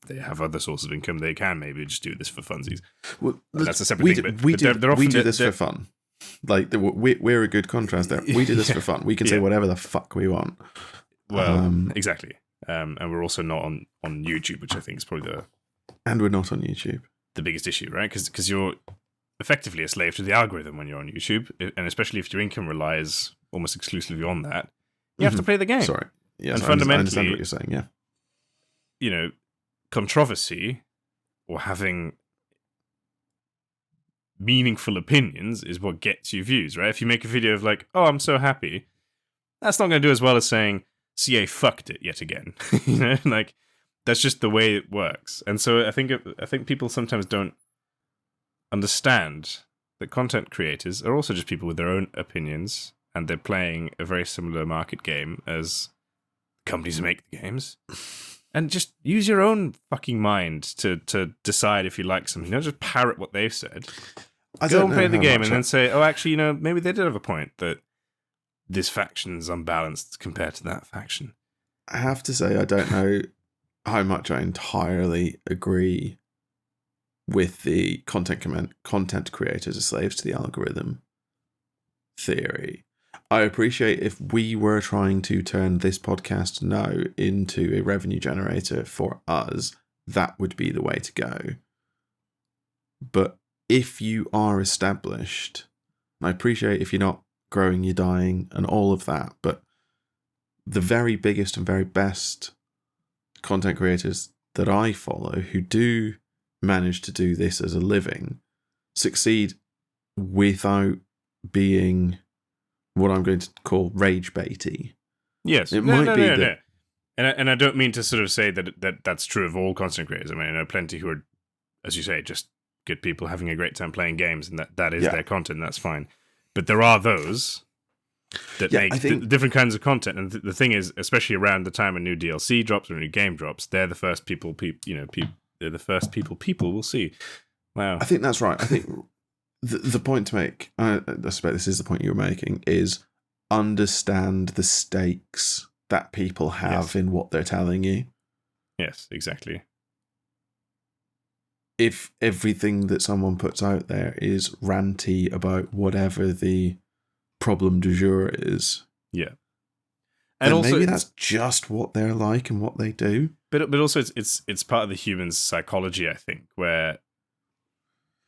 S1: they have other sources of income, they can maybe just do this for funsies.
S2: Well,
S1: that's a separate thing.
S2: But we do this for fun. Like, we're a good contrast there. We do this for fun. We can say whatever the fuck we want.
S1: Well, exactly. And we're also not on YouTube, which I think is probably
S2: and we're not on YouTube.
S1: The biggest issue, right? Because you're effectively a slave to the algorithm when you're on YouTube, and especially if your income relies almost exclusively on that, you have to play the game.
S2: Sorry. Yes,
S1: and fundamentally,
S2: I understand what you're saying, yeah.
S1: Controversy or having meaningful opinions is what gets you views, right? If you make a video of like, oh, I'm so happy, that's not going to do as well as saying, CA fucked it yet again. Like, that's just the way it works. And so I think people sometimes don't understand that content creators are also just people with their own opinions, and they're playing a very similar market game as companies who make the games. And just use your own fucking mind to decide if you like something. Don't just parrot what they've said. Go and play the game and then say, oh, actually, maybe they did have a point that this faction's unbalanced compared to that faction.
S2: I have to say, I don't know how much I entirely agree with the content creators are slaves to the algorithm theory. I appreciate if we were trying to turn this podcast now into a revenue generator for us, that would be the way to go. But if you are established, and I appreciate if you're not growing, you're dying, and all of that, but the very biggest and very best content creators that I follow who do manage to do this as a living succeed without being what I'm going to call rage baity.
S1: Yes,
S2: it might be that.
S1: No. And I don't mean to sort of say that's true of all content creators. I mean, I know plenty who are, as you say, just good people having a great time playing games, and that is their content. And that's fine. But there are those that make different kinds of content. And the thing is, especially around the time a new DLC drops or a new game drops, they're the first people they're the first people will see. Wow,
S2: I think that's right. I think the point to make, I suspect this is the point you were making, is understand the stakes that people have in what they're telling you.
S1: Yes, exactly.
S2: If everything that someone puts out there is ranty about whatever the problem du jour is,
S1: and
S2: also maybe that's just what they're like and what they do.
S1: But also it's part of the human psychology, I think, where,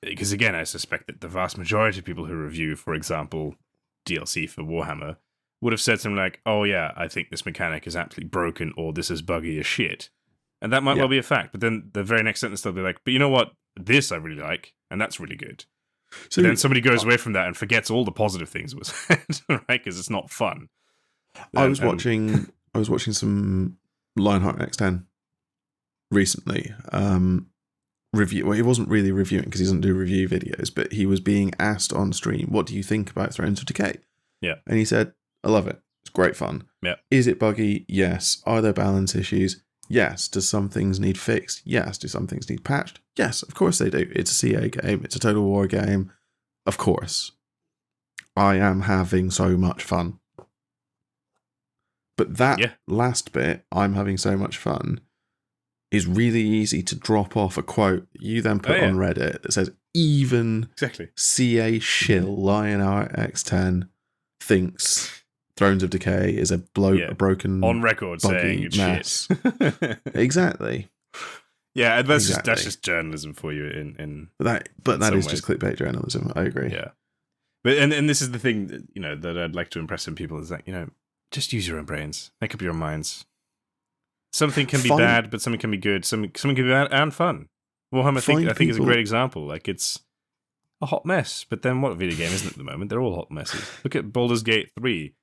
S1: because again, I suspect that the vast majority of people who review, for example, DLC for Warhammer, would have said something like, "Oh yeah, I think this mechanic is absolutely broken," or "This is buggy as shit," and that might well be a fact. But then the very next sentence they'll be like, "But you know what? This I really like, and that's really good." So then somebody goes away from that and forgets all the positive things that was said, right? Because it's not fun.
S2: I was watching some Lionheart X10 recently. Review. Well, he wasn't really reviewing because he doesn't do review videos, but he was being asked on stream, "What do you think about Thrones of Decay?"
S1: Yeah,
S2: and he said, "I love it. It's great fun."
S1: Yeah.
S2: Is it buggy? Yes. Are there balance issues? Yes. Does some things need fixed? Yes. Do some things need patched? Yes, of course they do. It's a CA game. It's a Total War game. Of course. I am having so much fun. But that last bit, "I'm having so much fun," is really easy to drop off a quote you then put on Reddit that says, even CA shill Lionheart X10 thinks Thrones of Decay is a broken
S1: on record saying it's
S2: mess.
S1: Shit.
S2: Exactly.
S1: Yeah, and that's just journalism for you
S2: but that is just clickbait journalism. I agree.
S1: Yeah. But and this is the thing that, that I'd like to impress on people is that, just use your own brains. Make up your own minds. Something can be bad, but something can be good. Something can be bad and fun. Warhammer, I think is a great example. Like, it's a hot mess, but then what video game isn't at the moment? They're all hot messes. Look at Baldur's Gate 3.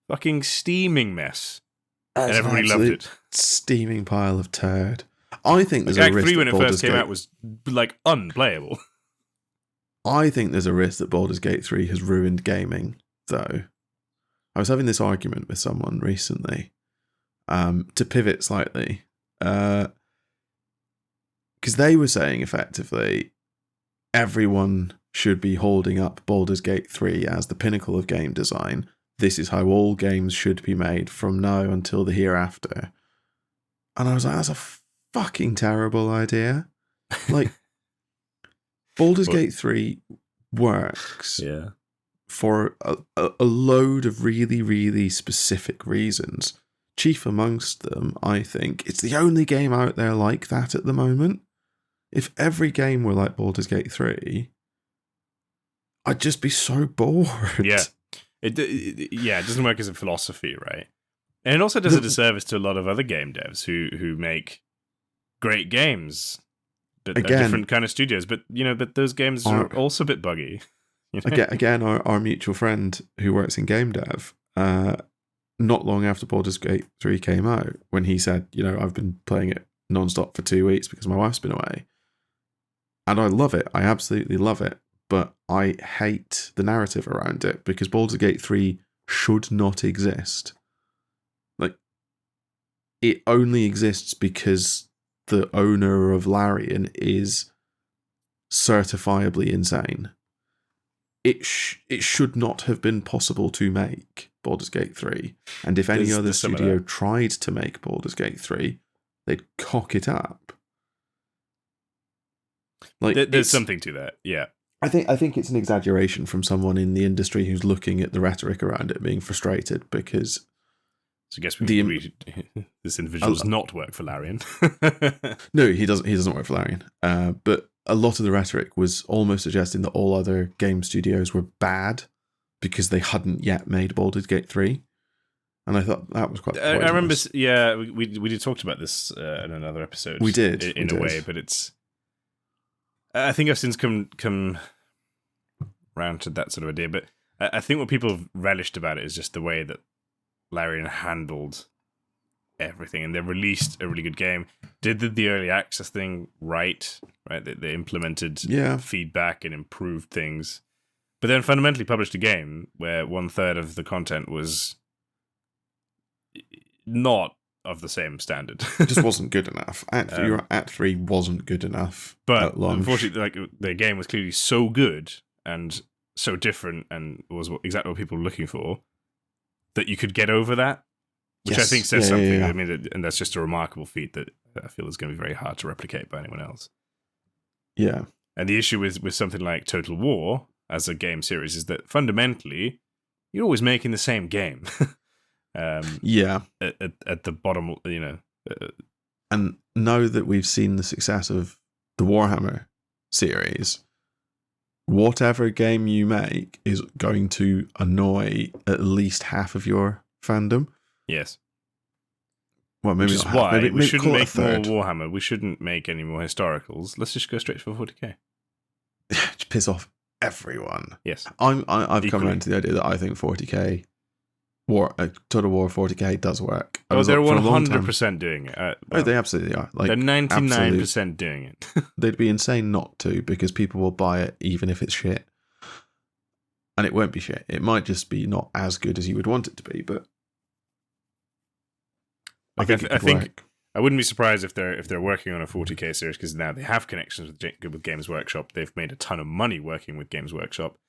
S1: Fucking steaming mess. And everybody loved it.
S2: Steaming pile of turd. I think there's a risk
S1: 3 when it first came out was, like, unplayable.
S2: I think there's a risk that Baldur's Gate 3 has ruined gaming, though. I was having this argument with someone recently. To pivot slightly, because they were saying effectively everyone should be holding up Baldur's Gate 3 as the pinnacle of game design. This is how all games should be made from now until the hereafter. And I was like, that's a fucking terrible idea. Like, Baldur's Gate 3 works for a load of really, really specific reasons. Chief amongst them, I think, it's the only game out there like that at the moment. If every game were like Baldur's Gate 3, I'd just be so bored.
S1: Yeah. It doesn't work as a philosophy, right? And it also does a disservice to a lot of other game devs who make great games, but again, different kind of studios. But but those games are also a bit buggy.
S2: Again, our mutual friend who works in game dev, not long after Baldur's Gate 3 came out, when he said, I've been playing it non-stop for 2 weeks because my wife's been away, and I love it. I absolutely love it. But I hate the narrative around it because Baldur's Gate 3 should not exist. Like, it only exists because the owner of Larian is certifiably insane. It should not have been possible to make Baldur's Gate 3. And if any other studio tried to make Baldur's Gate 3, they'd cock it up. Like,
S1: there's something to that, yeah.
S2: I think it's an exaggeration from someone in the industry who's looking at the rhetoric around it being frustrated because.
S1: So I guess this individual does not work for Larian.
S2: No, he doesn't. He doesn't work for Larian. But a lot of the rhetoric was almost suggesting that all other game studios were bad because they hadn't yet made Baldur's Gate 3. And I thought that was quite.
S1: I remember. Yeah, we did talked about this in another episode.
S2: We did
S1: in a way, but it's. I think I've since come round to that sort of idea, but I think what people have relished about it is just the way that Larian handled everything, and they released a really good game. Did the early access thing right? They implemented feedback and improved things, but then fundamentally published a game where 1/3 of the content was not of the same standard.
S2: It just wasn't good enough. Act 3 wasn't good enough.
S1: But unfortunately, the game was clearly so good and so different and was exactly what people were looking for that you could get over that, which I think says something. Yeah. I mean, and that's just a remarkable feat that I feel is going to be very hard to replicate by anyone else.
S2: Yeah. And
S1: the issue with something like Total War as a game series is that fundamentally you're always making the same game. At the bottom,
S2: and now that we've seen the success of the Warhammer series, whatever game you make is going to annoy at least half of your fandom.
S1: Yes.
S2: Well, maybe
S1: which is why we shouldn't make more Warhammer. We shouldn't make any more historicals. Let's just go straight for 40k.
S2: Just piss off everyone.
S1: Yes.
S2: I've come around to the idea that I think 40k. Total War 40k does work.
S1: They're 100% doing it.
S2: They absolutely are. Like,
S1: they're 99% doing it.
S2: They'd be insane not to, because people will buy it even if it's shit. And it won't be shit. It might just be not as good as you would want it to be, but I think
S1: I wouldn't be surprised if they're working on a 40k series, because now they have connections with Games Workshop. They've made a ton of money working with Games Workshop.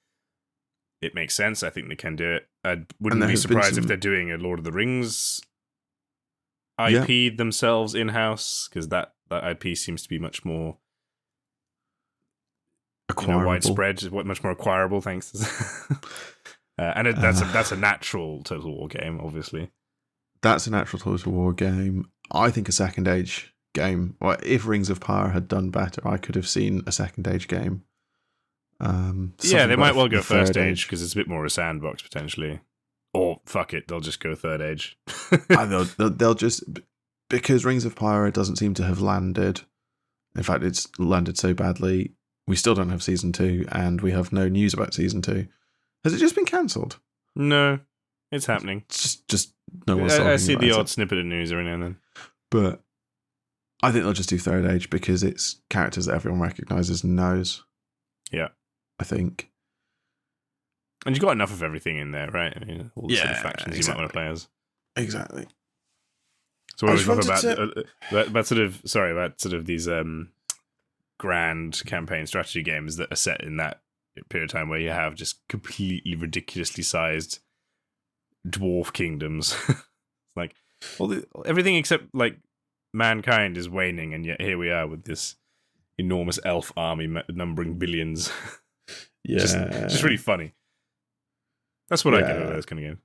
S1: It makes sense. I think they can do it. I wouldn't be surprised if they're doing a Lord of the Rings IP themselves in-house, because that IP seems to be much more widespread, much more acquirable, thanks. And that's a natural Total War game, obviously.
S2: That's a natural Total War game. I think a Second Age game. Well, if Rings of Power had done better, I could have seen a Second Age game.
S1: They might well go First Age because it's a bit more a sandbox potentially. Or fuck it, they'll just go Third Age.
S2: They'll just, because Rings of Power doesn't seem to have landed. In fact, it's landed so badly. We still don't have season 2, and we have no news about season 2. Has it just been cancelled?
S1: No, it's happening.
S2: It's just no one's talking about it.
S1: I see the odd snippet of news every now and then.
S2: But I think they'll just do Third Age because it's characters that everyone recognises and knows.
S1: Yeah.
S2: I think.
S1: And you've got enough of everything in there, right? I mean, all the sort of factions you might want to play as.
S2: Exactly.
S1: So what we're talking about sort of these grand campaign strategy games that are set in that period of time where you have just completely ridiculously sized dwarf kingdoms. Like everything except like mankind is waning, and yet here we are with this enormous elf army numbering billions.
S2: Yeah,
S1: just really funny. That's what I get out of those kind of games.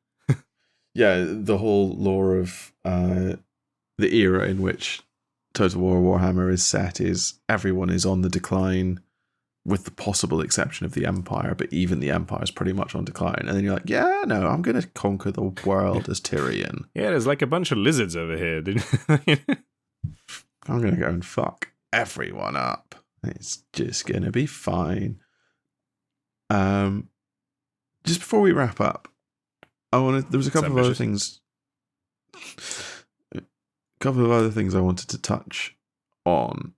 S2: Yeah, the whole lore of the era in which Total War Warhammer is set is everyone is on the decline, with the possible exception of the Empire, but even the Empire is pretty much on decline. And then you're like, yeah, no, I'm going to conquer the world as Tyrion.
S1: Yeah, there's like a bunch of lizards over here.
S2: I'm going to go and fuck everyone up. It's just going to be fine. Just before we wrap up, there was a couple of other things. A couple of other things I wanted to touch on.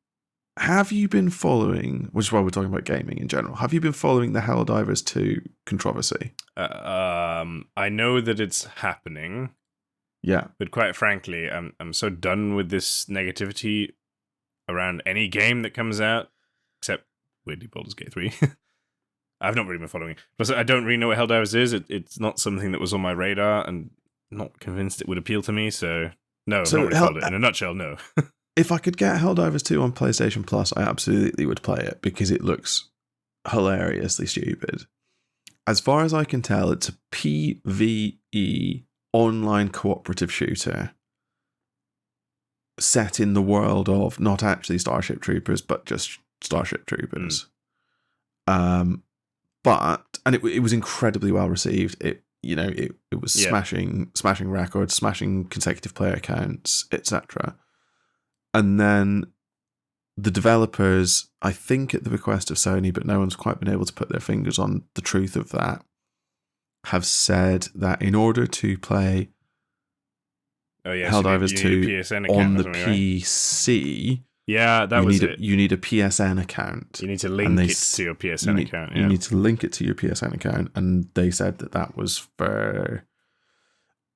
S2: Have you been following, which is why we're talking about gaming in general, have you been following the Helldivers 2 controversy?
S1: I know that it's happening.
S2: Yeah.
S1: But quite frankly, I'm so done with this negativity around any game that comes out, except weirdly Baldur's Gate 3. I've not really been following it. Plus, I don't really know what Helldivers is. It's not something that was on my radar, and not convinced it would appeal to me, so no, I've not really followed it. In a nutshell, no.
S2: If I could get Helldivers 2 on PlayStation Plus, I absolutely would play it because it looks hilariously stupid. As far as I can tell, it's a PvE online cooperative shooter set in the world of not actually Starship Troopers, but just Starship Troopers. And it was incredibly well received. It was smashing records, smashing consecutive player counts, etc. And then the developers, I think at the request of Sony, but no one's quite been able to put their fingers on the truth of that, have said that in order to play Helldivers 2 on the PC, you need a PSN account.
S1: You need to link it to your PSN account.
S2: You need to link it to your PSN account, and they said that was for,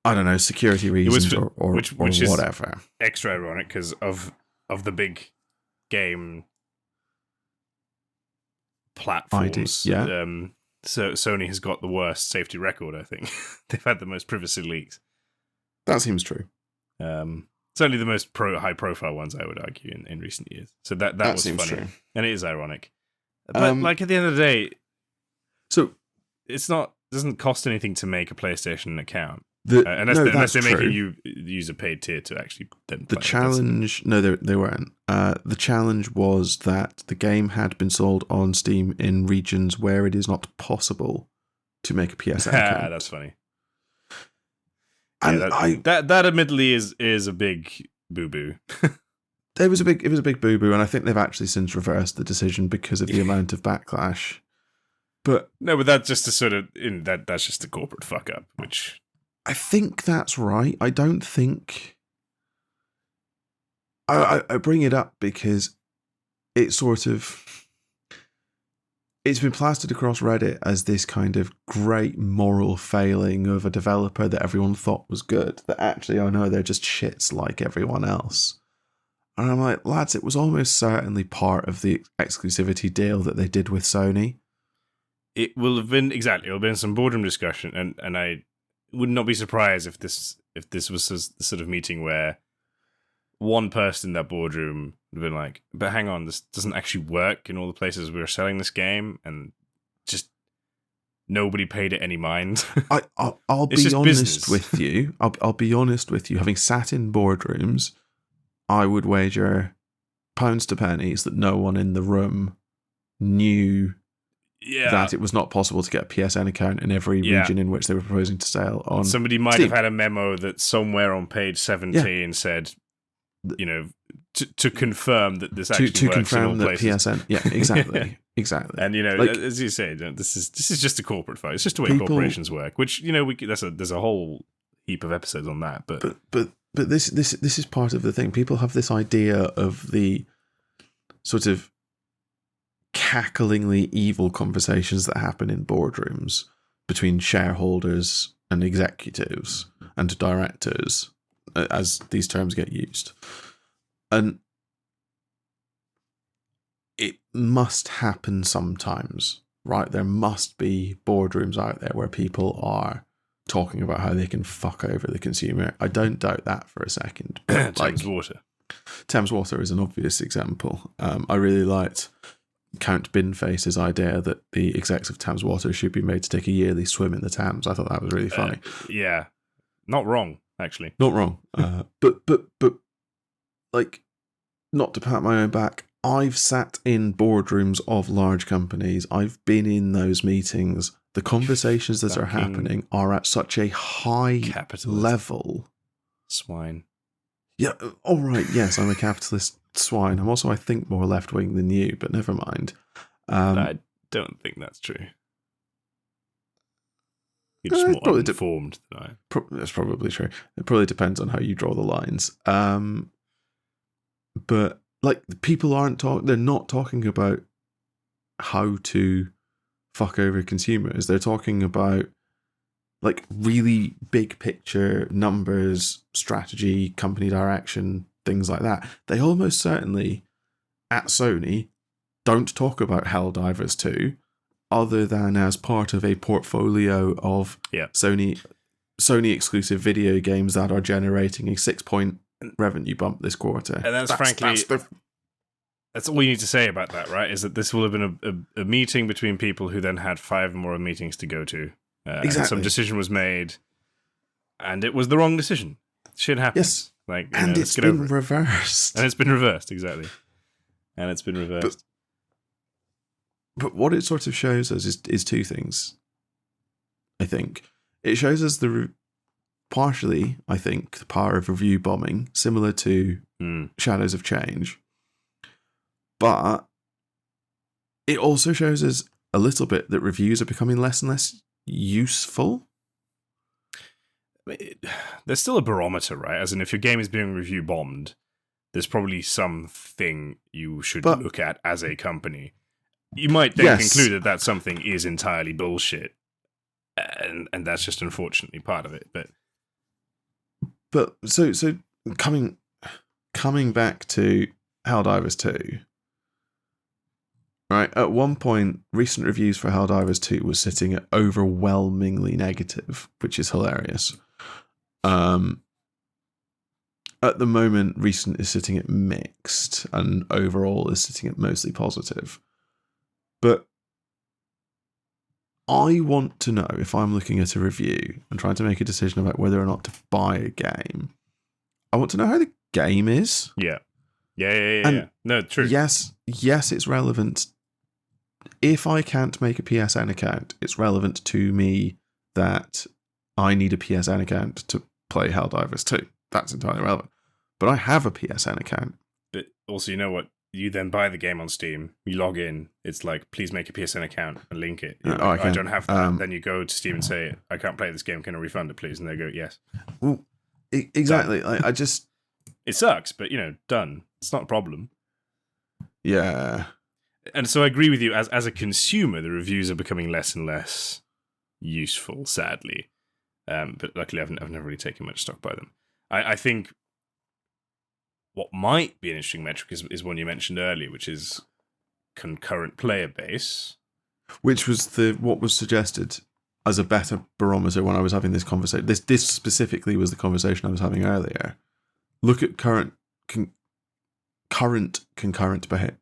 S2: I don't know, security reasons or whatever.
S1: Is extra ironic because of the big game platforms. So Sony has got the worst safety record, I think. They've had the most privacy leaks.
S2: That seems true.
S1: Certainly the most high-profile ones, I would argue, in recent years. So that was funny. True. And it is ironic. But at the end of the day,
S2: so
S1: doesn't cost anything to make a PlayStation account. Unless they make you use a paid tier to actually then play.
S2: The challenge, no, they weren't. The challenge was that the game had been sold on Steam in regions where it is not possible to make a PSN account.
S1: That's funny.
S2: And
S1: that admittedly is a big boo boo.
S2: It was a big boo boo, and I think they've actually since reversed the decision because of the amount of backlash. But
S1: that's just a sort of that's just a corporate fuck up, which.
S2: I think that's right. I don't think... I bring it up because it's been plastered across Reddit as this kind of great moral failing of a developer that everyone thought was good, that actually, oh no, they're just shits like everyone else. And I'm like, lads, it was almost certainly part of the exclusivity deal that they did with Sony.
S1: It will have been, exactly, it will have been some boardroom discussion, and I would not be surprised if this was the sort of meeting where one person in that boardroom would have been like, but hang on, this doesn't actually work in all the places we were selling this game, and just nobody paid it any mind.
S2: I'll be honest with you. I'll be honest with you. Having sat in boardrooms, I would wager pounds to pennies that no one in the room knew that it was not possible to get a PSN account in every region in which they were proposing to sell on.
S1: Somebody might have had a memo that somewhere on page 17 said, to confirm that this actually works in all places.
S2: PSN, yeah, exactly, exactly.
S1: And as you say, this is just a corporate fight. It's just the way corporations work. Which there's a whole heap of episodes on that. But
S2: this is part of the thing. People have this idea of the sort of cacklingly evil conversations that happen in boardrooms between shareholders and executives and directors as these terms get used. And it must happen sometimes, right? There must be boardrooms out there where people are talking about how they can fuck over the consumer. I don't doubt that for a second. But
S1: Thames Water.
S2: Thames Water is an obvious example. I really liked Count Binface's idea that the execs of Thames Water should be made to take a yearly swim in the Thames. I thought that was really funny.
S1: Yeah, not wrong, actually.
S2: Not wrong. But like, not to pat my own back, I've sat in boardrooms of large companies. I've been in those meetings. The conversations that are happening are at such a high level.
S1: Swine.
S2: Yeah, all right, yes, I'm a capitalist swine. I'm also, I think, more left-wing than you, but never mind.
S1: I don't think that's true. You're just more uninformed than I.
S2: That's probably true. It probably depends on how you draw the lines. But, like, people they're not talking about how to fuck over consumers. They're talking about, like, really big picture numbers, strategy, company direction, things like that. They almost certainly, at Sony, don't talk about Helldivers 2 other than as part of a portfolio of Sony exclusive video games that are generating a 6-point revenue bump this quarter.
S1: And that's all you need to say about that, right? Is that this will have been a meeting between people who then had 5 more meetings to go to. Exactly. And some decision was made, and it was the wrong decision. Shit happens.
S2: Yes.
S1: Like,
S2: and it's been reversed.
S1: And it's been reversed, exactly. And it's been reversed.
S2: But what it sort of shows us is two things, I think. It shows us partially, I think, the power of review bombing, similar to Shadows of Change. But it also shows us a little bit that reviews are becoming less and less useful.
S1: There's still a barometer, right? As in, if your game is being review bombed, there's probably something you should look at as a company. You might then conclude that something is entirely bullshit, and that's just unfortunately part of it.
S2: But so coming back to Helldivers 2. Right, at one point, recent reviews for Helldivers 2 was sitting at overwhelmingly negative, which is hilarious. At the moment, recent is sitting at mixed, and overall is sitting at mostly positive. But I want to know, if I'm looking at a review and trying to make a decision about whether or not to buy a game, I want to know how the game is.
S1: Yeah. No, true.
S2: Yes, it's relevant. If I can't make a PSN account, it's relevant to me that I need a PSN account to play Helldivers 2. That's entirely relevant. But I have a PSN account.
S1: But also, you know what? You then buy the game on Steam, you log in, it's like, please make a PSN account and link it. I don't have that. Then you go to Steam and say, I can't play this game, can I refund it, please? And they go, yes.
S2: Well, exactly. I just...
S1: It sucks, but, done. It's not a problem.
S2: Yeah.
S1: And so I agree with you, as a consumer, the reviews are becoming less and less useful, sadly. But luckily, I've never really taken much stock by them. I think what might be an interesting metric is one you mentioned earlier, which is concurrent player base.
S2: Which was what was suggested as a better barometer when I was having this conversation. This specifically was the conversation I was having earlier. Look at current concurrent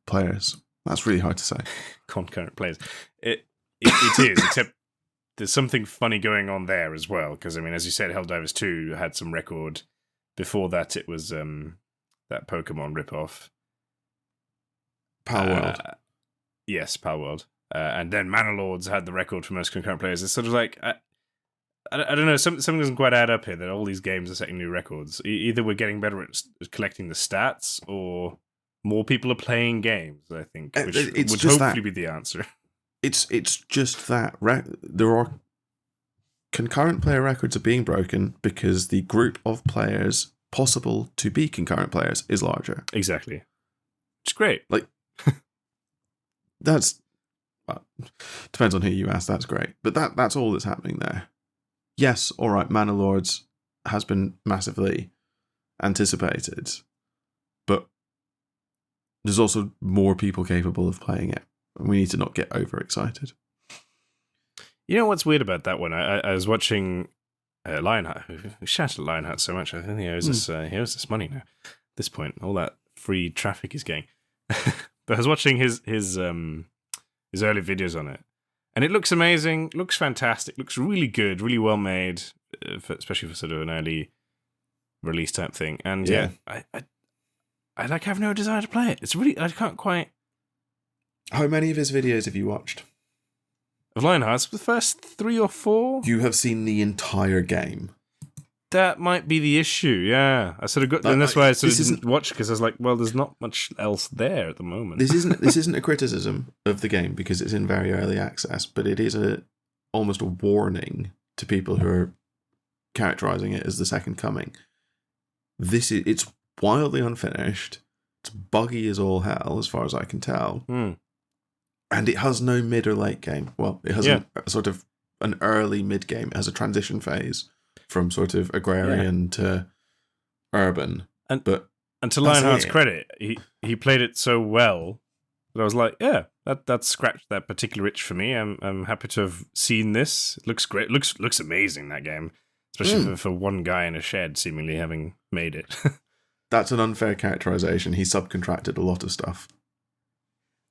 S2: players. That's really hard to say.
S1: Concurrent players. It is, except there's something funny going on there as well. Because, I mean, as you said, Helldivers 2 had some record. Before that, it was that Pokemon ripoff.
S2: Palworld.
S1: Yes, Palworld. And then Manor had the record for most concurrent players. It's sort of like... I don't know, something doesn't quite add up here, that all these games are setting new records. Either we're getting better at collecting the stats, or more people are playing games, I think, which would hopefully be the answer.
S2: It's just that there are concurrent player records are being broken because the group of players possible to be concurrent players is larger.
S1: Exactly. Which is great.
S2: Like, that's... depends on who you ask, that's great. But that's all that's happening there. Yes, all right, Manor Lords has been massively anticipated, but there's also more people capable of playing it. We need to not get overexcited.
S1: You know what's weird about that one? I was watching Lionheart. We shouted at Lionheart so much. I think he owes us money now. At this point, all that free traffic he's getting. But I was watching his early videos on it, and it looks amazing. Looks fantastic. Looks really good. Really well made, especially for sort of an early release type thing. And I like have no desire to play it. It's really I can't quite.
S2: How many of his videos have you watched?
S1: Of Lionheart's the first 3 or 4.
S2: You have seen the entire game.
S1: That might be the issue. Yeah, I sort of got, and that's why I sort of didn't watch, because I was like, well, there's not much else there at the moment.
S2: This isn't a criticism of the game because it's in very early access, but it is almost a warning to people who are characterizing it as the Second Coming. It's wildly unfinished. It's buggy as all hell, as far as I can tell. And it has no mid or late game. Well, it has a sort of an early mid game. It has a transition phase from sort of agrarian to urban.
S1: And to Lionheart's credit, he played it so well that I was like, yeah, that scratched that particular itch for me. I'm happy to have seen this. It looks great. Looks amazing, that game. Especially for one guy in a shed seemingly having made it.
S2: That's an unfair characterization. He subcontracted a lot of stuff.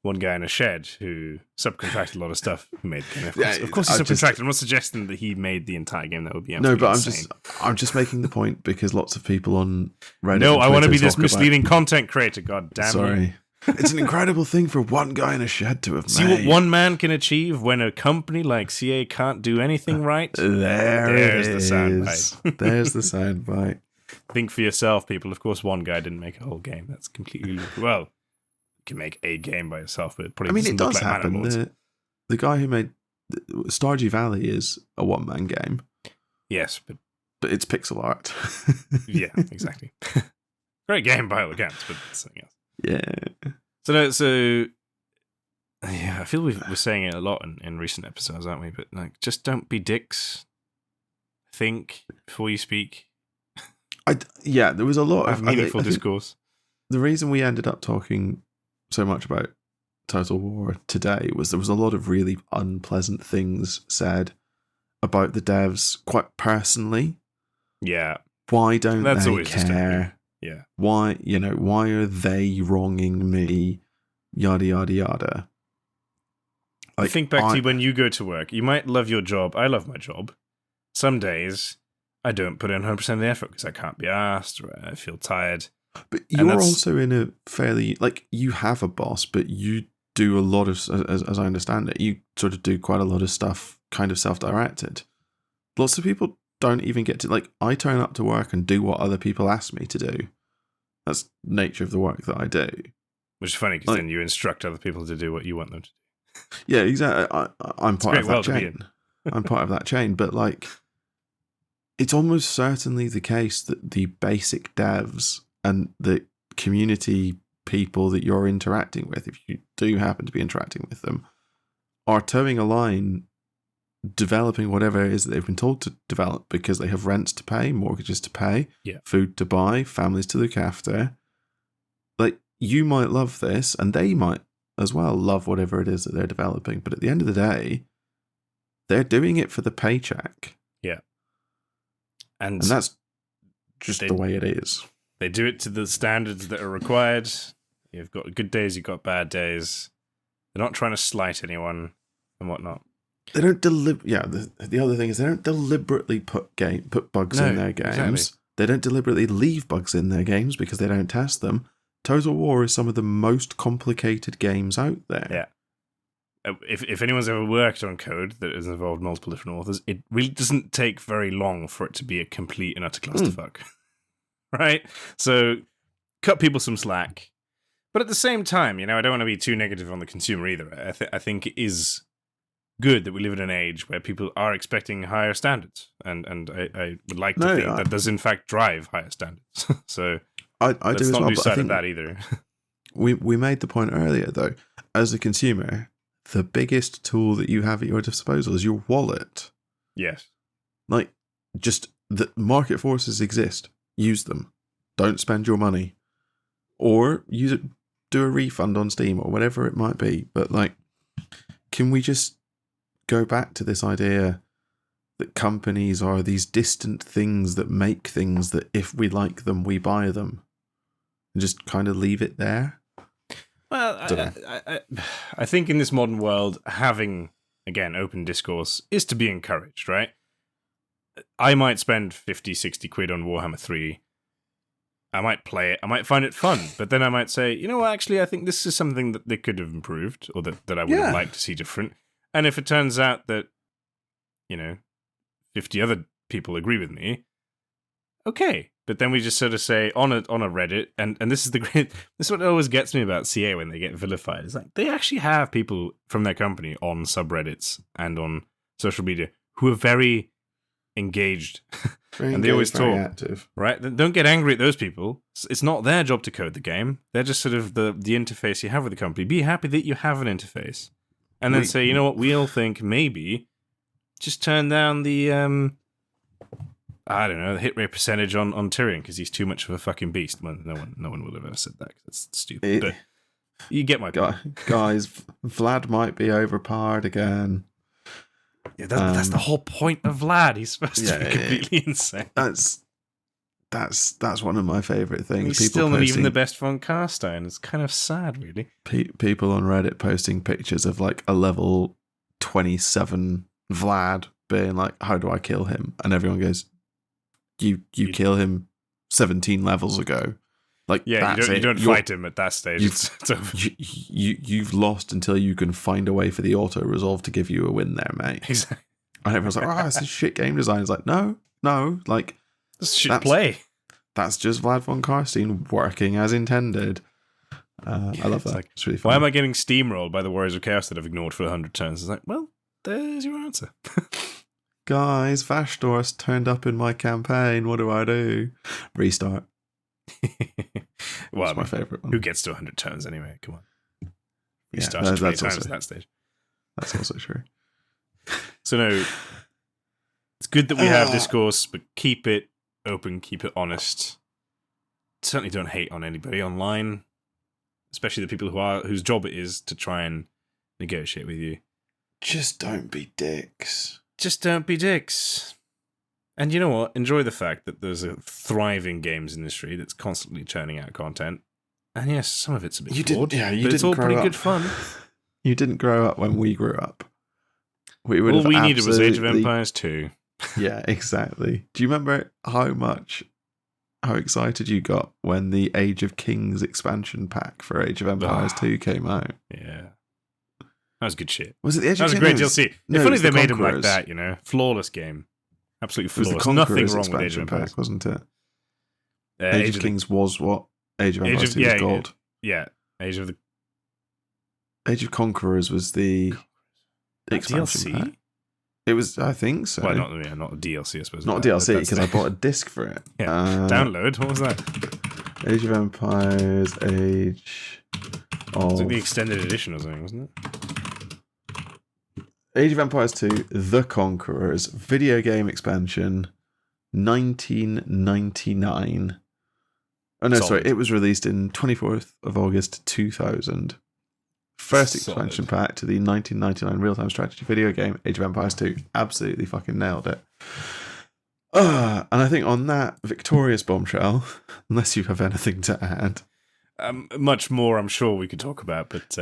S1: One guy in a shed who subcontracted a lot of stuff who made the game. Of course he subcontracted. I'm not suggesting that he made the entire game. That would be absolutely insane.
S2: I'm just making the point because lots of people on Reddit.
S1: No, I want to be this misleading content creator. God damn it!
S2: Sorry, it's an incredible thing for one guy in a shed to have made.
S1: See what one man can achieve when a company like CA can't do anything right.
S2: There's the soundbite. There's the soundbite.
S1: Think for yourself, people. Of course, one guy didn't make a whole game. That's completely well. Can make a game by yourself, but it probably
S2: it does happen. The guy who made Stardew Valley is a one-man game.
S1: Yes, but
S2: it's pixel art.
S1: Yeah, exactly. Great game by all accounts, but it's something else.
S2: Yeah.
S1: So yeah, I feel we're saying it a lot in recent episodes, aren't we? But like, just don't be dicks. Think before you speak.
S2: There was a lot of
S1: meaningful discourse.
S2: The reason we ended up talking so much about Total War today was there was a lot of really unpleasant things said about the devs quite personally.
S1: Yeah.
S2: Why don't
S1: That's
S2: they care?
S1: Yeah.
S2: Why are they wronging me? Yada, yada, yada.
S1: I think back to when you go to work. You might love your job. I love my job. Some days I don't put in 100% of the effort because I can't be asked or I feel tired.
S2: But you're also in a fairly, you have a boss, but you do a lot of, as I understand it, you sort of do quite a lot of stuff kind of self-directed. Lots of people don't even get to, I turn up to work and do what other people ask me to do. That's the nature of the work that I do.
S1: Which is funny because then you instruct other people to do what you want them to do.
S2: Yeah, exactly. I'm part of that chain. I'm part of that chain, but it's almost certainly the case that the basic devs and the community people that you're interacting with, if you do happen to be interacting with them, are towing a line, developing whatever it is that they've been told to develop because they have rents to pay, mortgages to pay, food to buy, families to look after. You might love this, and they might as well love whatever it is that they're developing, but at the end of the day, they're doing it for the paycheck.
S1: Yeah.
S2: And that's just the way it is.
S1: They do it to the standards that are required. You've got good days, you've got bad days. They're not trying to slight anyone and whatnot.
S2: They don't the other thing is they don't deliberately put bugs in their games. Exactly. They don't deliberately leave bugs in their games because they don't test them. Total War is some of the most complicated games out there.
S1: Yeah. If anyone's ever worked on code that has involved multiple different authors, it really doesn't take very long for it to be a complete and utter clusterfuck. Right? So cut people some slack. But at the same time, I don't want to be too negative on the consumer either. I think it is good that we live in an age where people are expecting higher standards. And I would like to think that does in fact drive higher standards. So
S2: I
S1: let's
S2: do as
S1: not
S2: well,
S1: lose sight of that either.
S2: We made the point earlier, though, as a consumer, the biggest tool that you have at your disposal is your wallet.
S1: Yes.
S2: Just the market forces exist. Use them. don't spend your money, or use it, do a refund on Steam or whatever it might be. But like, can we just go back to this idea that companies are these distant things that make things that if we like them, we buy them, and just kind of leave it there?
S1: Well, I think in this modern world, having, again, open discourse is to be encouraged, right? I might spend 50, 60 quid on Warhammer 3. I might play it. I might find it fun. But then I might say, you know what, actually, I think this is something that they could have improved, or that I would have liked to see different. And if it turns out that, 50 other people agree with me, okay. But then we just sort of say on a Reddit, and this is this is what always gets me about CA when they get vilified. It's like they actually have people from their company on subreddits and on social media who are very engaged, and they always talk
S2: active.
S1: Right. Don't get angry at those people. It's not their job to code the game. They're just sort of the interface you have with the company. Be happy that you have an interface, and then say, you know what, we all think maybe just turn down the I don't know, the hit rate percentage on Tyrion because he's too much of a fucking beast. Well, no one will have ever said that because that's stupid. But you get my point.
S2: Guys, Vlad might be overpowered again.
S1: Yeah, that's the whole point of Vlad. He's supposed to be completely insane.
S2: That's one of my favourite things.
S1: He's still not even the best von Carstein. It's kind of sad, really.
S2: People on Reddit posting pictures of like a level 27 Vlad being like, how do I kill him? And everyone goes, you kill him 17 levels ago. Like,
S1: yeah, you don't fight him at that stage.
S2: You've lost until you can find a way for the auto resolve to give you a win there, mate.
S1: Exactly.
S2: And everyone's like, oh, it's a shit game design. It's like, no, like,
S1: this should play.
S2: That's just Vlad von Carstein working as intended. I love that. It's really fun.
S1: Why am I getting steamrolled by the Warriors of Chaos that I've ignored for 100 turns? It's like, well, there's your answer.
S2: Guys, Vashdorst turned up in my campaign. What do I do? Restart.
S1: Well,
S2: that's my favourite one.
S1: Who gets to 100 turns anyway? Come on.
S2: Restart
S1: 20 times at that stage.
S2: That's also true.
S1: So no, it's good that we have discourse, but keep it open, keep it honest. Certainly don't hate on anybody online, especially the people whose job it is to try and negotiate with you.
S2: Just don't be dicks.
S1: Just don't be dicks. And you know what? Enjoy the fact that there's a thriving games industry that's constantly churning out content. And yes, some of it's a bit flawed, but it's all pretty good fun.
S2: You didn't grow up when we grew up.
S1: All we needed was Age of Empires 2.
S2: Yeah, exactly. Do you remember how excited you got when the Age of Kings expansion pack for Age of Empires 2 came out?
S1: Yeah. That was good shit.
S2: Was it the Age of
S1: Kings? That was a great DLC. It's funny they made him like that, Flawless game. Absolutely flawless.
S2: It was the
S1: Nothing
S2: Conquerors
S1: wrong with Age of Empires.
S2: pack, wasn't it? Age of Kings was what? Age of Empires 2 was gold.
S1: Yeah. Age of
S2: Conquerors was the expansion
S1: DLC?
S2: pack. It was, I think so.
S1: Well, not a DLC, I suppose.
S2: Not a DLC, because I bought a disc for it.
S1: Yeah. Download? What was that?
S2: Age of Empires, Age of...
S1: It's like the extended edition or something, wasn't it?
S2: Age of Empires 2, The Conquerors, video game expansion, 1999. Oh, no, sorry. It was released in 24th of August, 2000. First expansion pack to the 1999 real-time strategy video game, Age of Empires 2. Absolutely fucking nailed it. And I think on that victorious bombshell, unless you have anything to add...
S1: much more I'm sure we could talk about, but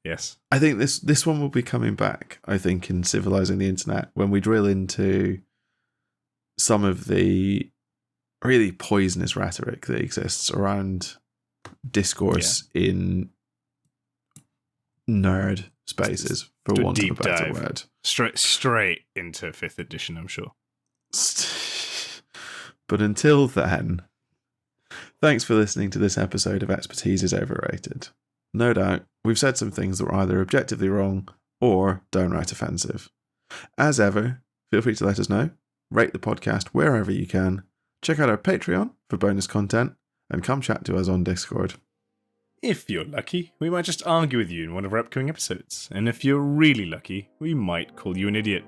S1: yes.
S2: I think this one will be coming back, I think, in Civilizing the Internet, when we drill into some of the really poisonous rhetoric that exists around discourse in nerd spaces, for want of a better word.
S1: Straight into 5th edition, I'm sure.
S2: But until then, thanks for listening to this episode of Expertise is Overrated. No doubt, we've said some things that were either objectively wrong or downright offensive. As ever, feel free to let us know, rate the podcast wherever you can, check out our Patreon for bonus content, and come chat to us on Discord.
S1: If you're lucky, we might just argue with you in one of our upcoming episodes, and if you're really lucky, we might call you an idiot.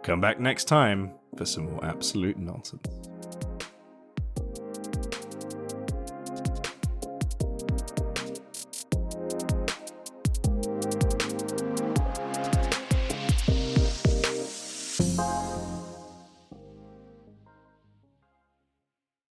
S1: Come back next time for some more absolute nonsense.